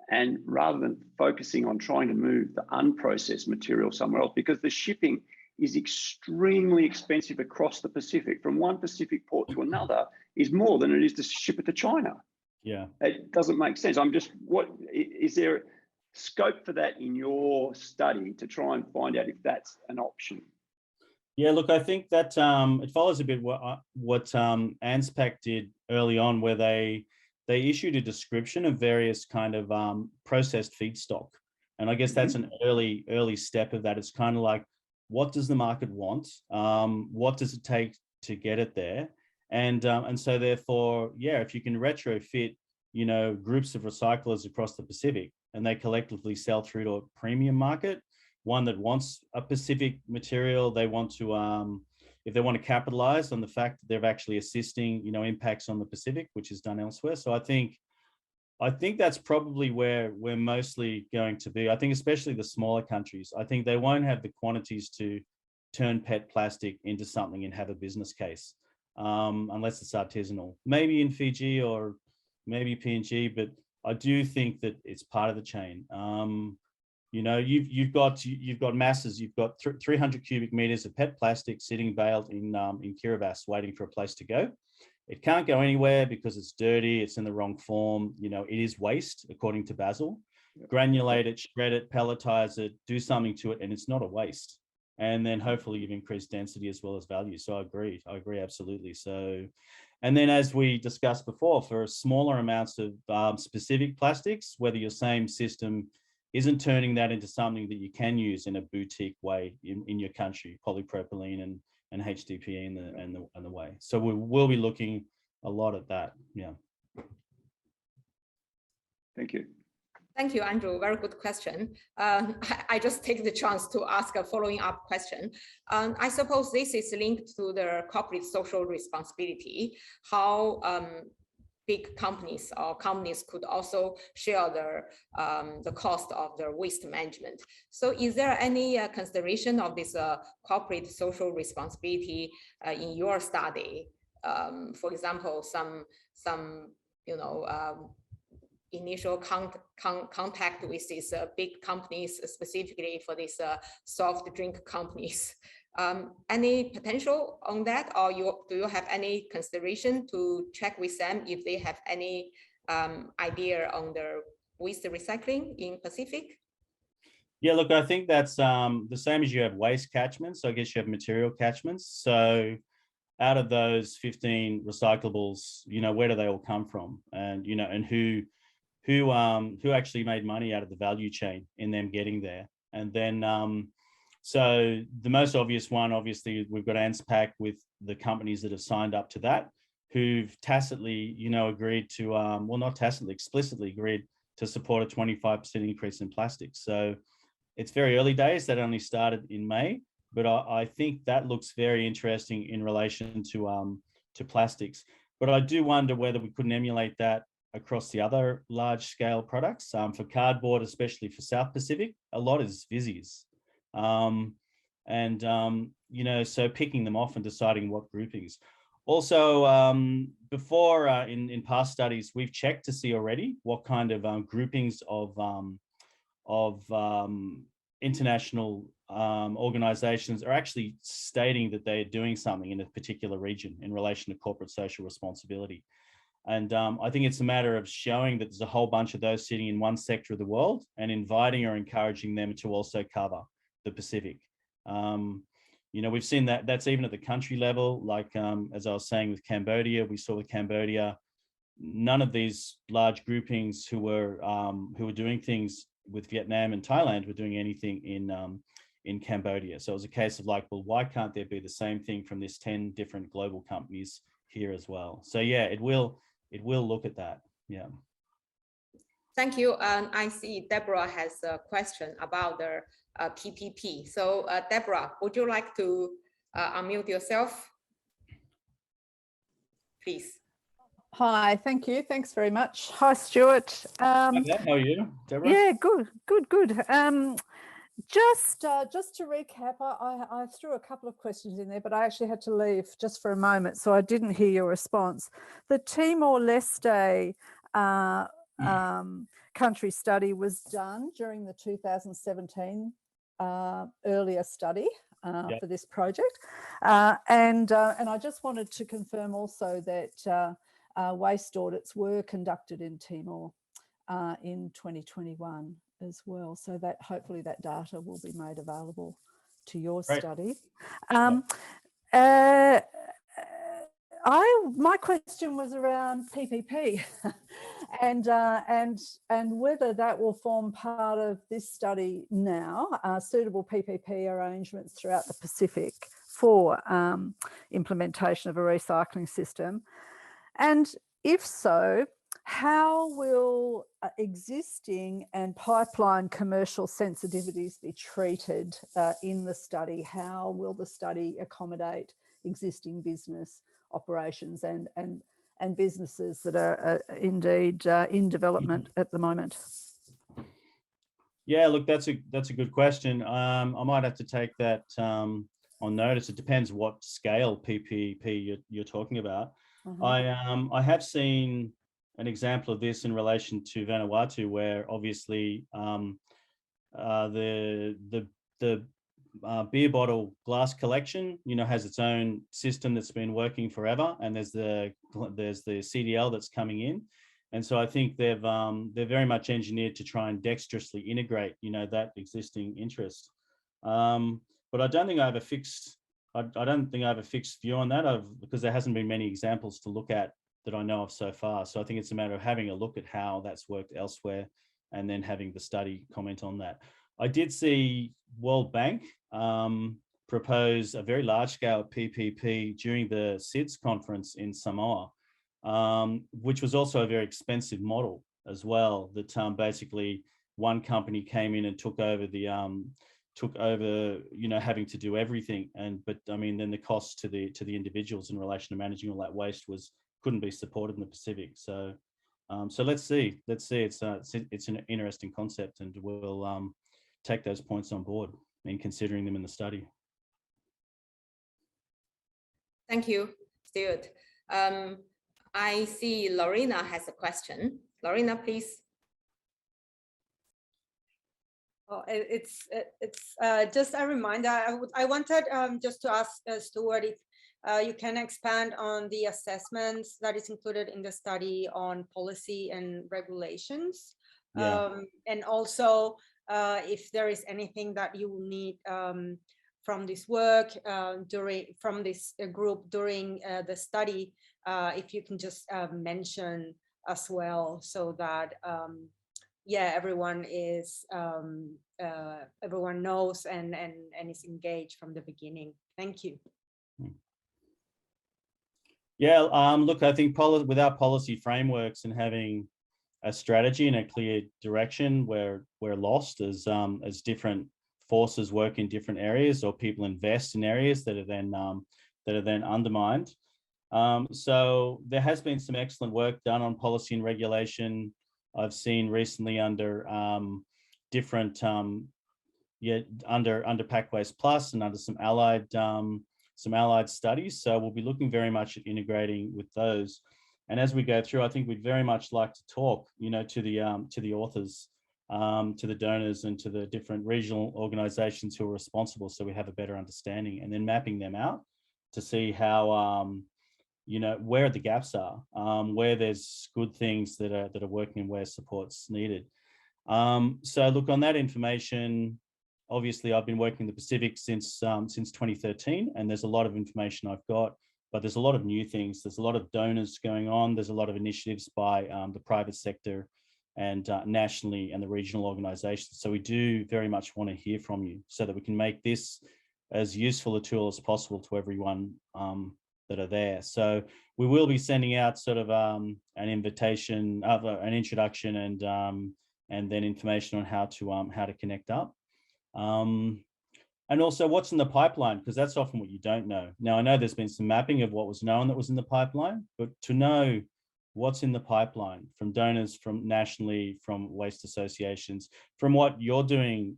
and rather than focusing on trying to move the unprocessed material somewhere else, because the shipping is extremely expensive across the Pacific. From one Pacific port to another is more than it is to ship it to China. Yeah, it doesn't make sense. What is there scope for that in your study to try and find out if that's an option? Yeah, look, I think that it follows a bit what ANZPAC did early on, where they issued a description of various kind of processed feedstock And I guess that's an early step of that. It's kind of like, what does the market want? What does it take to get it there? And so therefore, yeah, if you can retrofit, you know, groups of recyclers across the Pacific, and they collectively sell through to a premium market, one that wants a Pacific material, they want to, if they want to capitalize on the fact that they're actually assisting, you know, impacts on the Pacific, which is done elsewhere. So I think that's probably where we're mostly going to be. I think especially the smaller countries, I think they won't have the quantities to turn PET plastic into something and have a business case, unless it's artisanal. Maybe in Fiji or maybe PNG, but I do think that it's part of the chain. You know, you've got masses. You've got 300 cubic meters of PET plastic sitting baled in Kiribati, waiting for a place to go. It can't go anywhere because it's dirty. It's in the wrong form. You know, it is waste according to Basel. Granulate it, shred it, pelletize it, do something to it, and it's not a waste. And then hopefully you've increased density as well as value. So I agree absolutely. So, and then as we discussed before, for smaller amounts of specific plastics, whether your same system isn't turning that into something that you can use in a boutique way in your country, polypropylene and HDPE and the way. So we'll be looking a lot at that. Yeah. Thank you. Thank you, Andrew. Very good question. I just take the chance to ask a following up question. I suppose this is linked to the corporate social responsibility, how big companies or companies could also share the cost of their waste management. So is there any consideration of this corporate social responsibility in your study? For example, some you know, initial contact with these big companies, specifically for these soft drink companies. Any potential on that, or do you have any consideration to check with them if they have any idea on their waste recycling in Pacific? Yeah, look, I think that's the same as you have waste catchments. So I guess you have material catchments. So out of those 15 recyclables, you know, where do they all come from? And, you know, and who actually made money out of the value chain in them getting there? And then, so the most obvious one, obviously, we've got ANSPAC with the companies that have signed up to that, who've tacitly, you know, agreed to, well, not tacitly, explicitly agreed to support a 25% increase in plastics. So it's very early days. That only started in May, but I think that looks very interesting in relation to plastics. But I do wonder whether we couldn't emulate that across the other large scale products. For cardboard, especially for South Pacific, a lot is Vizzies. You know, so picking them off and deciding what groupings. Also, before in past studies, we've checked to see already what kind of groupings of international organizations are actually stating that they're doing something in a particular region in relation to corporate social responsibility. And I think it's a matter of showing that there's a whole bunch of those sitting in one sector of the world and inviting or encouraging them to also cover the Pacific. You know, we've seen that that's even at the country level, like as I was saying with Cambodia, we saw with Cambodia, none of these large groupings who were doing things with Vietnam and Thailand were doing anything in Cambodia. So it was a case of like, well, why can't there be the same thing from this 10 different global companies here as well? So yeah, it will look at that. Yeah. Thank you. I see Deborah has a question about the PPP. So Deborah, would you like to unmute yourself? Please. Hi, thank you. Thanks very much. Hi, Stuart. How are you, Deborah? Yeah, good. Just to recap, I threw a couple of questions in there, but I actually had to leave just for a moment, so I didn't hear your response. The Timor-Leste country study was done during the 2017 earlier study for this project, and I just wanted to confirm also that waste audits were conducted in Timor in 2021 as well, so that hopefully that data will be made available to your study. My question was around PPP and whether that will form part of this study now, suitable PPP arrangements throughout the Pacific for implementation of a recycling system. And if so, how will existing and pipeline commercial sensitivities be treated in the study? How will the study accommodate existing business operations and businesses that are indeed in development at the moment? Yeah, look, that's a good question. I might have to take that on notice. It depends what scale PPP you're talking about. I have seen an example of this in relation to Vanuatu, where obviously the beer bottle glass collection, has its own system that's been working forever, and there's the CDL that's coming in, and so I think they're very much engineered to try and dexterously integrate, that existing interest. But I don't think I have a fixed. I don't think I have a fixed view on that, because there hasn't been many examples to look at that I know of so far. So I think it's a matter of having a look at how that's worked elsewhere, and then having the study comment on that. I did see World Bank propose a very large-scale PPP during the SIDS conference in Samoa, which was also a very expensive model as well. That basically one company came in and took over having to do everything, but I mean, then the cost to the individuals in relation to managing all that waste couldn't be supported in the Pacific. So let's see. It's an interesting concept, and we'll take those points on board in considering them in the study. Thank you, Stuart. I see Lorena has a question. Lorena, please. Oh, it's just a reminder. I wanted just to ask Stuart if you can expand on the assessments that is included in the study on policy and regulations. Yeah. And also if there is anything that you will need from this work from this group during the study, if you can just mention as well, so that everyone knows and is engaged from the beginning. Thank you. Yeah, look, I think without policy frameworks and having a strategy and a clear direction, we're lost as different forces work in different areas, or people invest in areas that are then undermined. So there has been some excellent work done on policy and regulation. I've seen recently under different under Pack Waste Plus and under some allied studies. So we'll be looking very much at integrating with those. And as we go through, I think we'd very much like to talk, to the authors, to the donors, and to the different regional organisations who are responsible, so we have a better understanding, and then mapping them out to see how, where the gaps are, where there's good things that are working and where support's needed. So look, on that information, obviously I've been working in the Pacific since 2013, and there's a lot of information I've got. But there's a lot of new things. There's a lot of donors going on. There's a lot of initiatives by the private sector and nationally, and the regional organisations. So we do very much want to hear from you, so that we can make this as useful a tool as possible to everyone that are there. So we will be sending out sort of an invitation, an introduction, and then information on how to connect up. And also what's in the pipeline, because that's often what you don't know. Now, I know there's been some mapping of what was known that was in the pipeline, but to know what's in the pipeline from donors, from nationally, from waste associations, from what you're doing,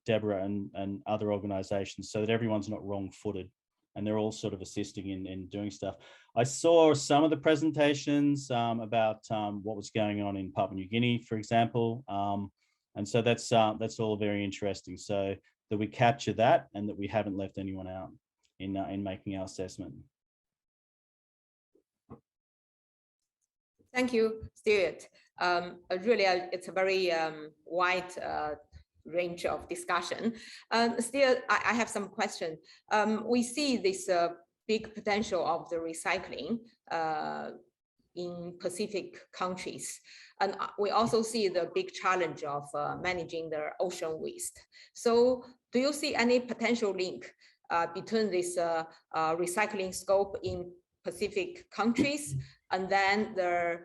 Deborah and other organizations, so that everyone's not wrong-footed and they're all sort of assisting in doing stuff. I saw some of the presentations about what was going on in Papua New Guinea, for example. And so that's all very interesting. So that we capture that, and that we haven't left anyone out in making our assessment. Thank you, Stuart. Really, it's a very wide range of discussion. Still, I have some questions. We see this big potential of the recycling in Pacific countries. And we also see the big challenge of managing the ocean waste. So do you see any potential link between this recycling scope in Pacific countries and then the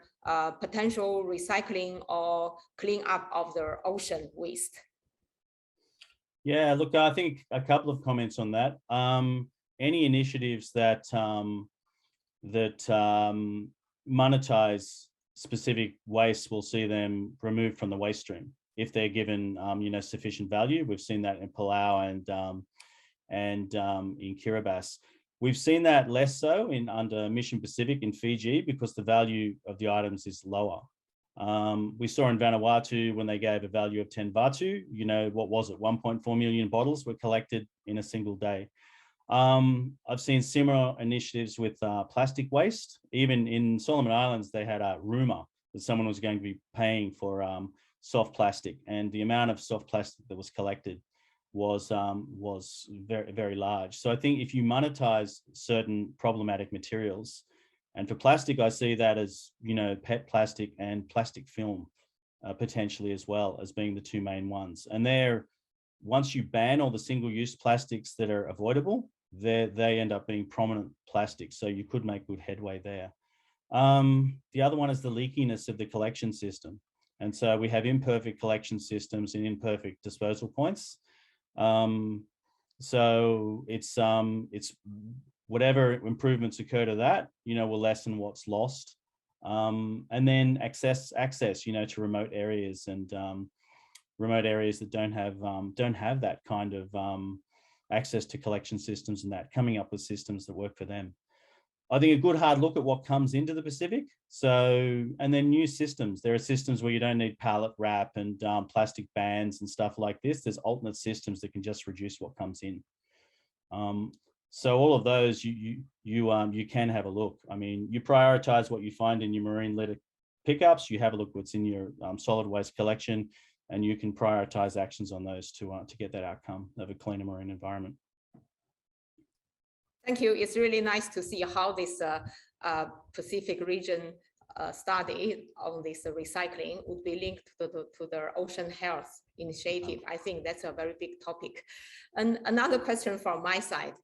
potential recycling or clean up of the ocean waste? Yeah, look, I think a couple of comments on that. Any initiatives that monetize specific waste will see them removed from the waste stream if they're given, sufficient value. We've seen that in Palau and in Kiribati. We've seen that less so under Mission Pacific in Fiji because the value of the items is lower. We saw in Vanuatu when they gave a value of 10 Vatu, what was it? 1.4 million bottles were collected in a single day. I've seen similar initiatives with plastic waste. Even in Solomon Islands, they had a rumor that someone was going to be paying for soft plastic, and the amount of soft plastic that was collected was very, very large. So I think if you monetize certain problematic materials, and for plastic, I see that as, PET plastic and plastic film potentially as well as being the two main ones. And once you ban all the single-use plastics that are avoidable, they end up being prominent plastics. So you could make good headway there. The other one is the leakiness of the collection system. And so we have imperfect collection systems and imperfect disposal points. So it's whatever improvements occur to that, will lessen what's lost. And then access, to remote areas and remote areas that don't have that kind of access to collection systems and that, coming up with systems that work for them. I think a good hard look at what comes into the Pacific. So, and then new systems. There are systems where you don't need pallet wrap and plastic bans and stuff like this. There's alternate systems that can just reduce what comes in. So all of those, you can have a look. I mean, you prioritize what you find in your marine litter pickups. You have a look what's in your solid waste collection, and you can prioritize actions on those to get that outcome of a cleaner marine environment. Thank you. It's really nice to see how this Pacific region study on this recycling would be linked to the ocean health initiative. I think that's a very big topic. And another question from my side,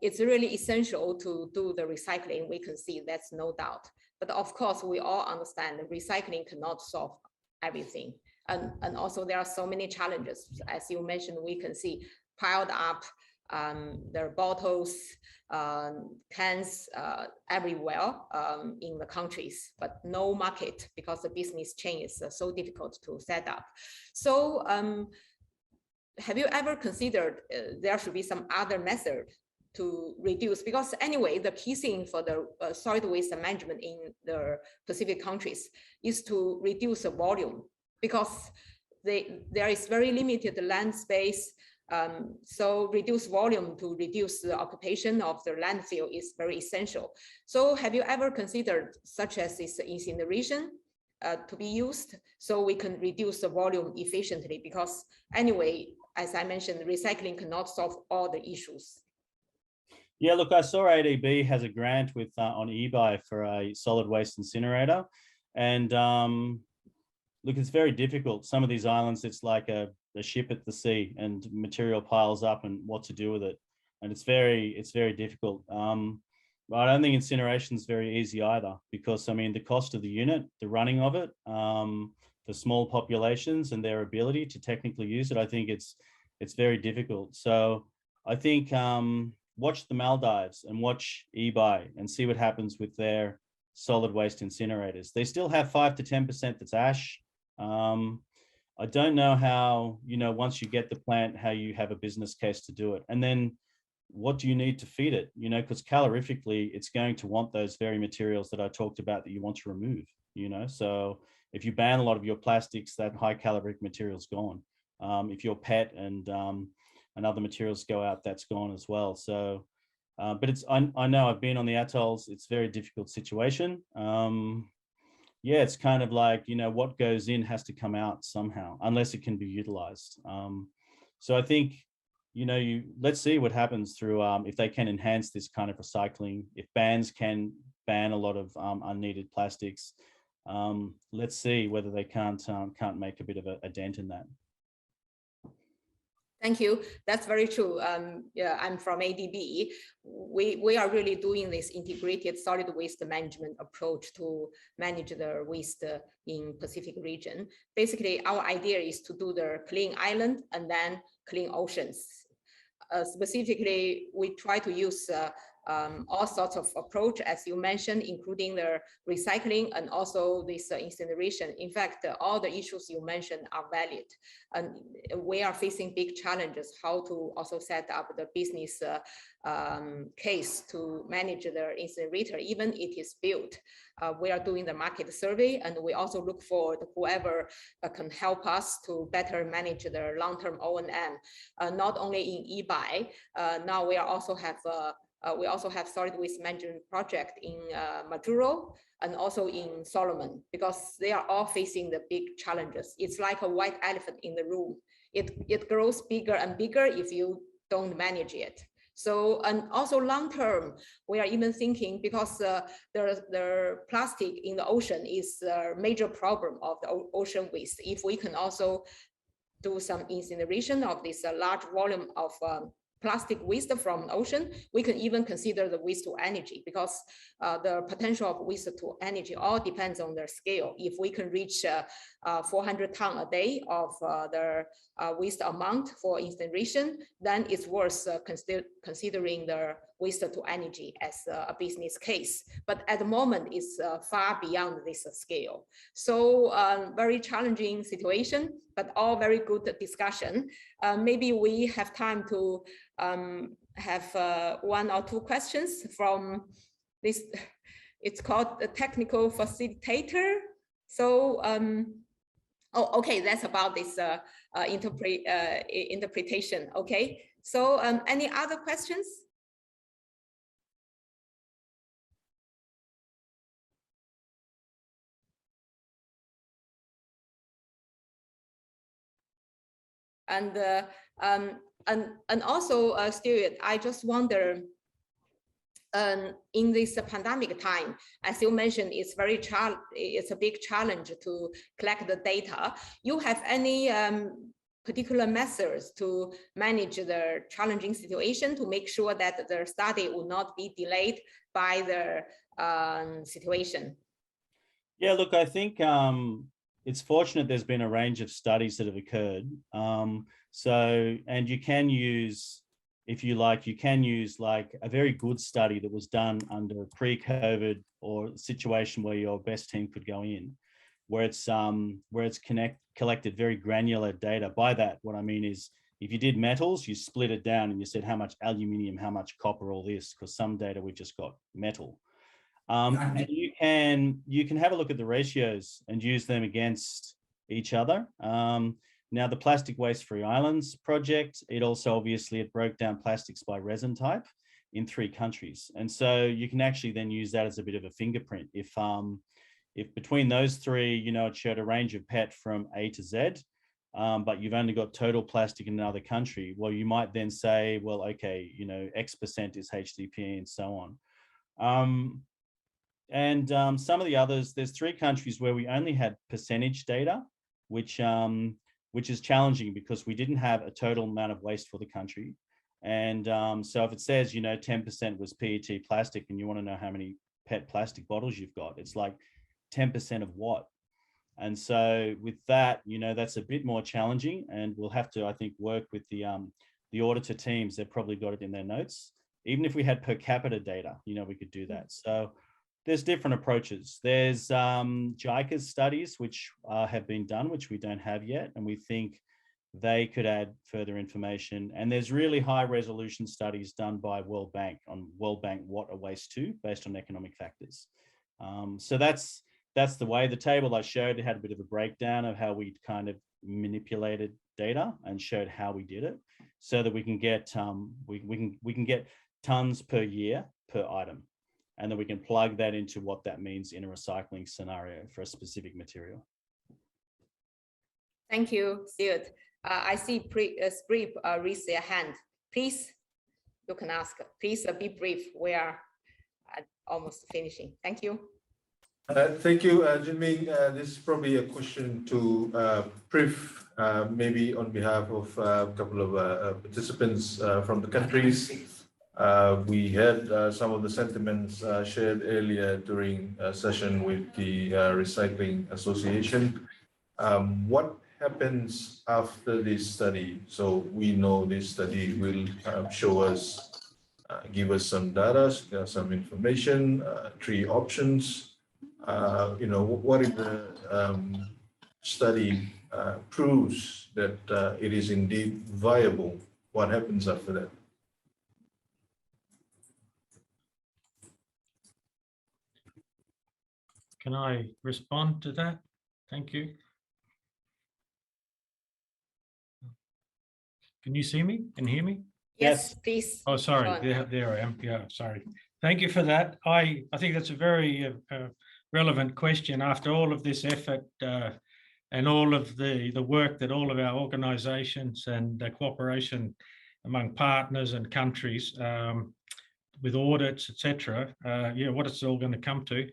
it's really essential to do the recycling. We can see that's no doubt. But of course, we all understand that recycling cannot solve everything. And also there are so many challenges. As you mentioned, we can see piled up there are bottles, cans everywhere in the countries, but no market because the business chain is so difficult to set up. So have you ever considered there should be some other method to reduce? Because anyway, the key thing for the solid waste management in the Pacific countries is to reduce the volume, because there is very limited land space. So reduce volume to reduce the occupation of the landfill is very essential. So have you ever considered such as this incineration to be used so we can reduce the volume efficiently? Because anyway, as I mentioned, recycling cannot solve all the issues. Yeah, look, I saw ADB has a grant with on eBay for a solid waste incinerator. And look, it's very difficult. Some of these islands, it's like a ship at the sea and material piles up and what to do with it. And it's very difficult. But I don't think incineration is very easy either, because I mean, the cost of the unit, the running of it, for small populations and their ability to technically use it, I think it's very difficult. So I think watch the Maldives and watch eBay and see what happens with their solid waste incinerators. They still have 5 to 10% that's ash. I don't know how, once you get the plant, how you have a business case to do it. And then what do you need to feed it? Because calorifically, it's going to want those very materials that I talked about that you want to remove, So if you ban a lot of your plastics, that high calorific material is gone. If your PET and other materials go out, that's gone as well. So, but I know I've been on the atolls. It's a very difficult situation. Yeah, it's kind of like, what goes in has to come out somehow, unless it can be utilized. So I think, let's see what happens through, if they can enhance this kind of recycling, if bans can ban a lot of unneeded plastics. Let's see whether they can't make a bit of a dent in that. Thank you. That's very true. Yeah, I'm from ADB. We are really doing this integrated solid waste management approach to manage the waste in Pacific region. Basically, our idea is to do the clean island and then clean oceans. Specifically, we try to use all sorts of approach, as you mentioned, including the recycling and also this incineration. In fact, all the issues you mentioned are valid. And we are facing big challenges, how to also set up the business case to manage the incinerator, even it is built. We are doing the market survey, and we also look forward to whoever can help us to better manage the long-term O&M, not only in EBI. Now we also have solid waste management project in Majuro and also in Solomon, because they are all facing the big challenges. It's like a white elephant in the room. It grows bigger and bigger if you don't manage it. So, and also long term, we are even thinking, because the plastic in the ocean is a major problem of the ocean waste. If we can also do some incineration of this large volume of plastic waste from the ocean, we can even consider the waste to energy, because the potential of waste to energy all depends on their scale. If we can reach 400 tons a day of the waste amount for incineration, then it's worth considering the waste to energy as a business case. But at the moment, it's far beyond this scale. So very challenging situation, but all very good discussion. Maybe we have time to have 1 or 2 questions from this. It's called a technical facilitator. So, oh, okay, that's about this interpretation. Okay, so any other questions? And also, Stuart, I just wonder, in this pandemic time, as you mentioned, it's a big challenge to collect the data. You have any particular methods to manage the challenging situation to make sure that the study will not be delayed by the situation? Yeah, look, I think it's fortunate there's been a range of studies that have occurred. And you can use, if you like, you can use like a very good study that was done under pre-COVID or situation where your best team could go in, where it's collected very granular data. By that, what I mean is, if you did metals, you split it down and you said how much aluminium, how much copper, all this, because some data we just got metal. And you can have a look at the ratios and use them against each other. Now, the Plastic Waste Free Islands project, it also obviously it broke down plastics by resin type in 3 countries. And so you can actually then use that as a bit of a fingerprint. If between those 3, you know, it showed a range of PET from A to Z, but you've only got total plastic in another country, well, you might then say, well, okay, you know, X% is HDPE and so on. Some of the others, there's 3 countries where we only had percentage data, which is challenging because we didn't have a total amount of waste for the country. And so if it says, you know, 10% was PET plastic and you want to know how many PET plastic bottles you've got, it's like 10% of what? And so with that, you know, that's a bit more challenging, and we'll have to, I think, work with the auditor teams. They've probably got it in their notes. Even if we had per capita data, you know, we could do that. So there's different approaches. There's JICA's studies, which have been done, which we don't have yet, and we think they could add further information. And there's really high resolution studies done by World Bank on World Bank what a waste to, based on economic factors. So that's the way. The table I showed, it had a bit of a breakdown of how we kind of manipulated data and showed how we did it, so that we can get we can get tons per year per item. And then we can plug that into what that means in a recycling scenario for a specific material. Thank you, Stuart. I see Spree raise their hand. Please, you can ask. Please be brief. We are almost finishing. Thank you. Thank you, Jinming. This is probably a question to PRIF, maybe on behalf of a couple of participants from the countries. We had some of the sentiments shared earlier during a session with the Recycling Association. What happens after this study? So we know this study will show us, give us some data, some information, 3 options. What if the study proves that it is indeed viable? What happens after that? Can I respond to that? Thank you. Can you see me? Can you hear me? Yes, please. Oh, sorry. Sean. There I am. Yeah, sorry. Thank you for that. I think that's a very relevant question after all of this effort and all of the work that all of our organisations and cooperation among partners and countries with audits, etc. Yeah, what it's all going to come to.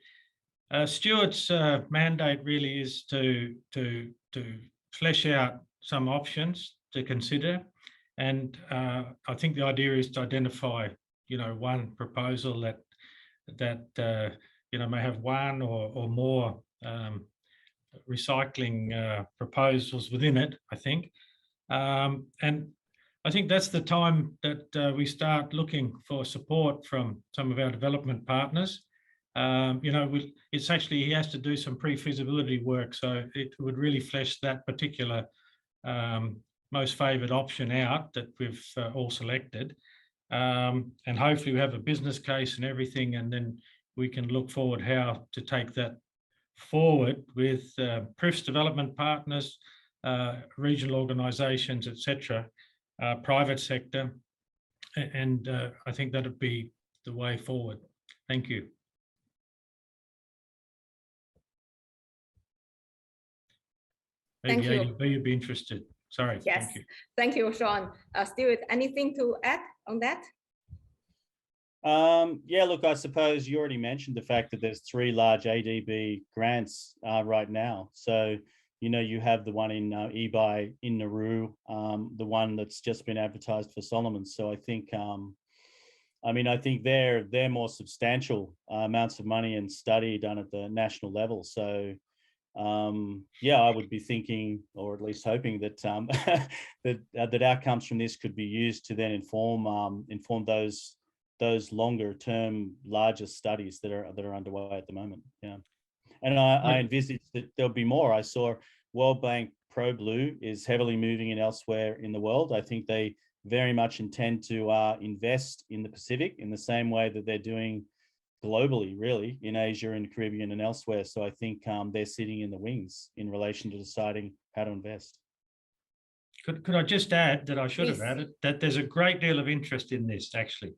Stewart's mandate really is to flesh out some options to consider, and I think the idea is to identify, one proposal that may have one or more recycling proposals within it, I think. And I think that's the time that we start looking for support from some of our development partners. It's actually, he has to do some pre-feasibility work, so it would really flesh that particular most favoured option out that we've all selected. And hopefully we have a business case and everything, and then we can look forward how to take that forward with PRIF's development partners, regional organisations, etc., private sector, and I think that would be the way forward. Thank you. Maybe Thank you. ADB would be interested. Sorry. Yes. Thank you. Thank you, Sean. Stuart, anything to add on that? Yeah, look, I suppose you already mentioned the fact that there's 3 large ADB grants right now. So, you have the one in eBay in Nauru, the one that's just been advertised for Solomon. So I think, I think they're more substantial amounts of money and study done at the national level. So, yeah, I would be thinking, or at least hoping that that outcomes from this could be used to then inform those longer term, larger studies that are underway at the moment. Yeah, and I envisage that there'll be more. I saw World Bank Pro Blue is heavily moving in elsewhere in the world. I think they very much intend to invest in the Pacific in the same way that they're doing globally, really, in Asia and Caribbean and elsewhere. So I think they're sitting in the wings in relation to deciding how to invest. Could I just add that I should have added that there's a great deal of interest in this, actually.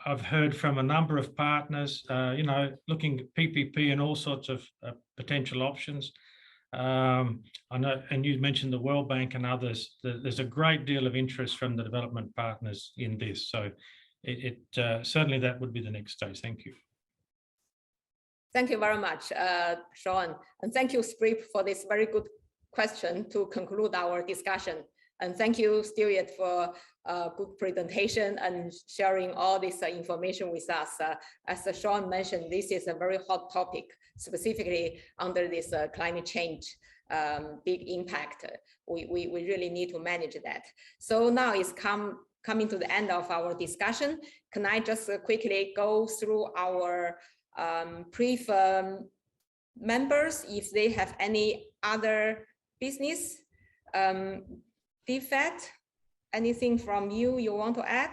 I've heard from a number of partners, looking at PPP and all sorts of potential options. I know, and you mentioned the World Bank and others, there's a great deal of interest from the development partners in this. So it certainly that would be the next stage. Thank you. Thank you very much, Sean. And thank you, Sprip, for this very good question to conclude our discussion. And thank you, Stuart, for a good presentation and sharing all this information with us. As Sean mentioned, this is a very hot topic, specifically under this climate change big impact. We really need to manage that. So now it's coming to the end of our discussion. Can I just quickly go through our PRIF members, if they have any other business? Defect, anything from you want to add?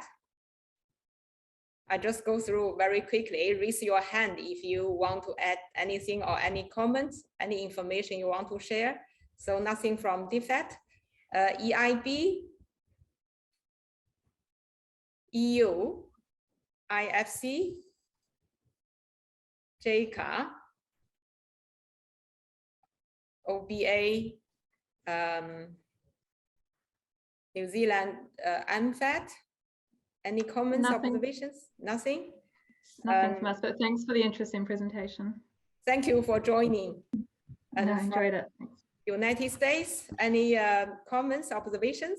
I just go through very quickly. Raise your hand if you want to add anything or any comments, any information you want to share. So nothing from Defect. EIB, EU, IFC, JICA, OBA, New Zealand, ANFAT. Any comments, observations? Nothing? Nothing from us, but thanks for the interesting presentation. Thank you for joining. And I enjoyed it. Thanks. United States, any comments, observations?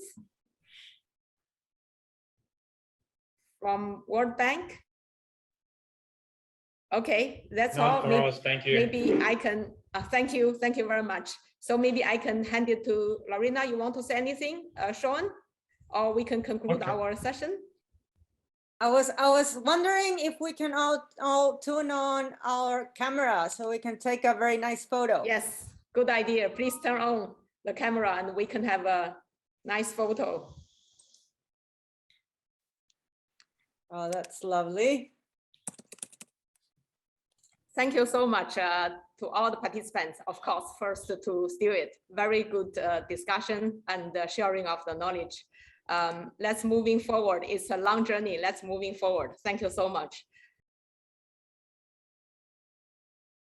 From World Bank? Okay, that's all. Thank you. Maybe I can, thank you very much. So maybe I can hand it to Lorena. You want to say anything, Sean? Or we can conclude our session? I was wondering if we can all tune on our camera so we can take a very nice photo. Yes, good idea. Please turn on the camera and we can have a nice photo. Oh, that's lovely. Thank you so much to all the participants. Of course, first to Stewart, very good discussion and sharing of the knowledge. Let's moving forward. It's a long journey. Let's moving forward. Thank you so much.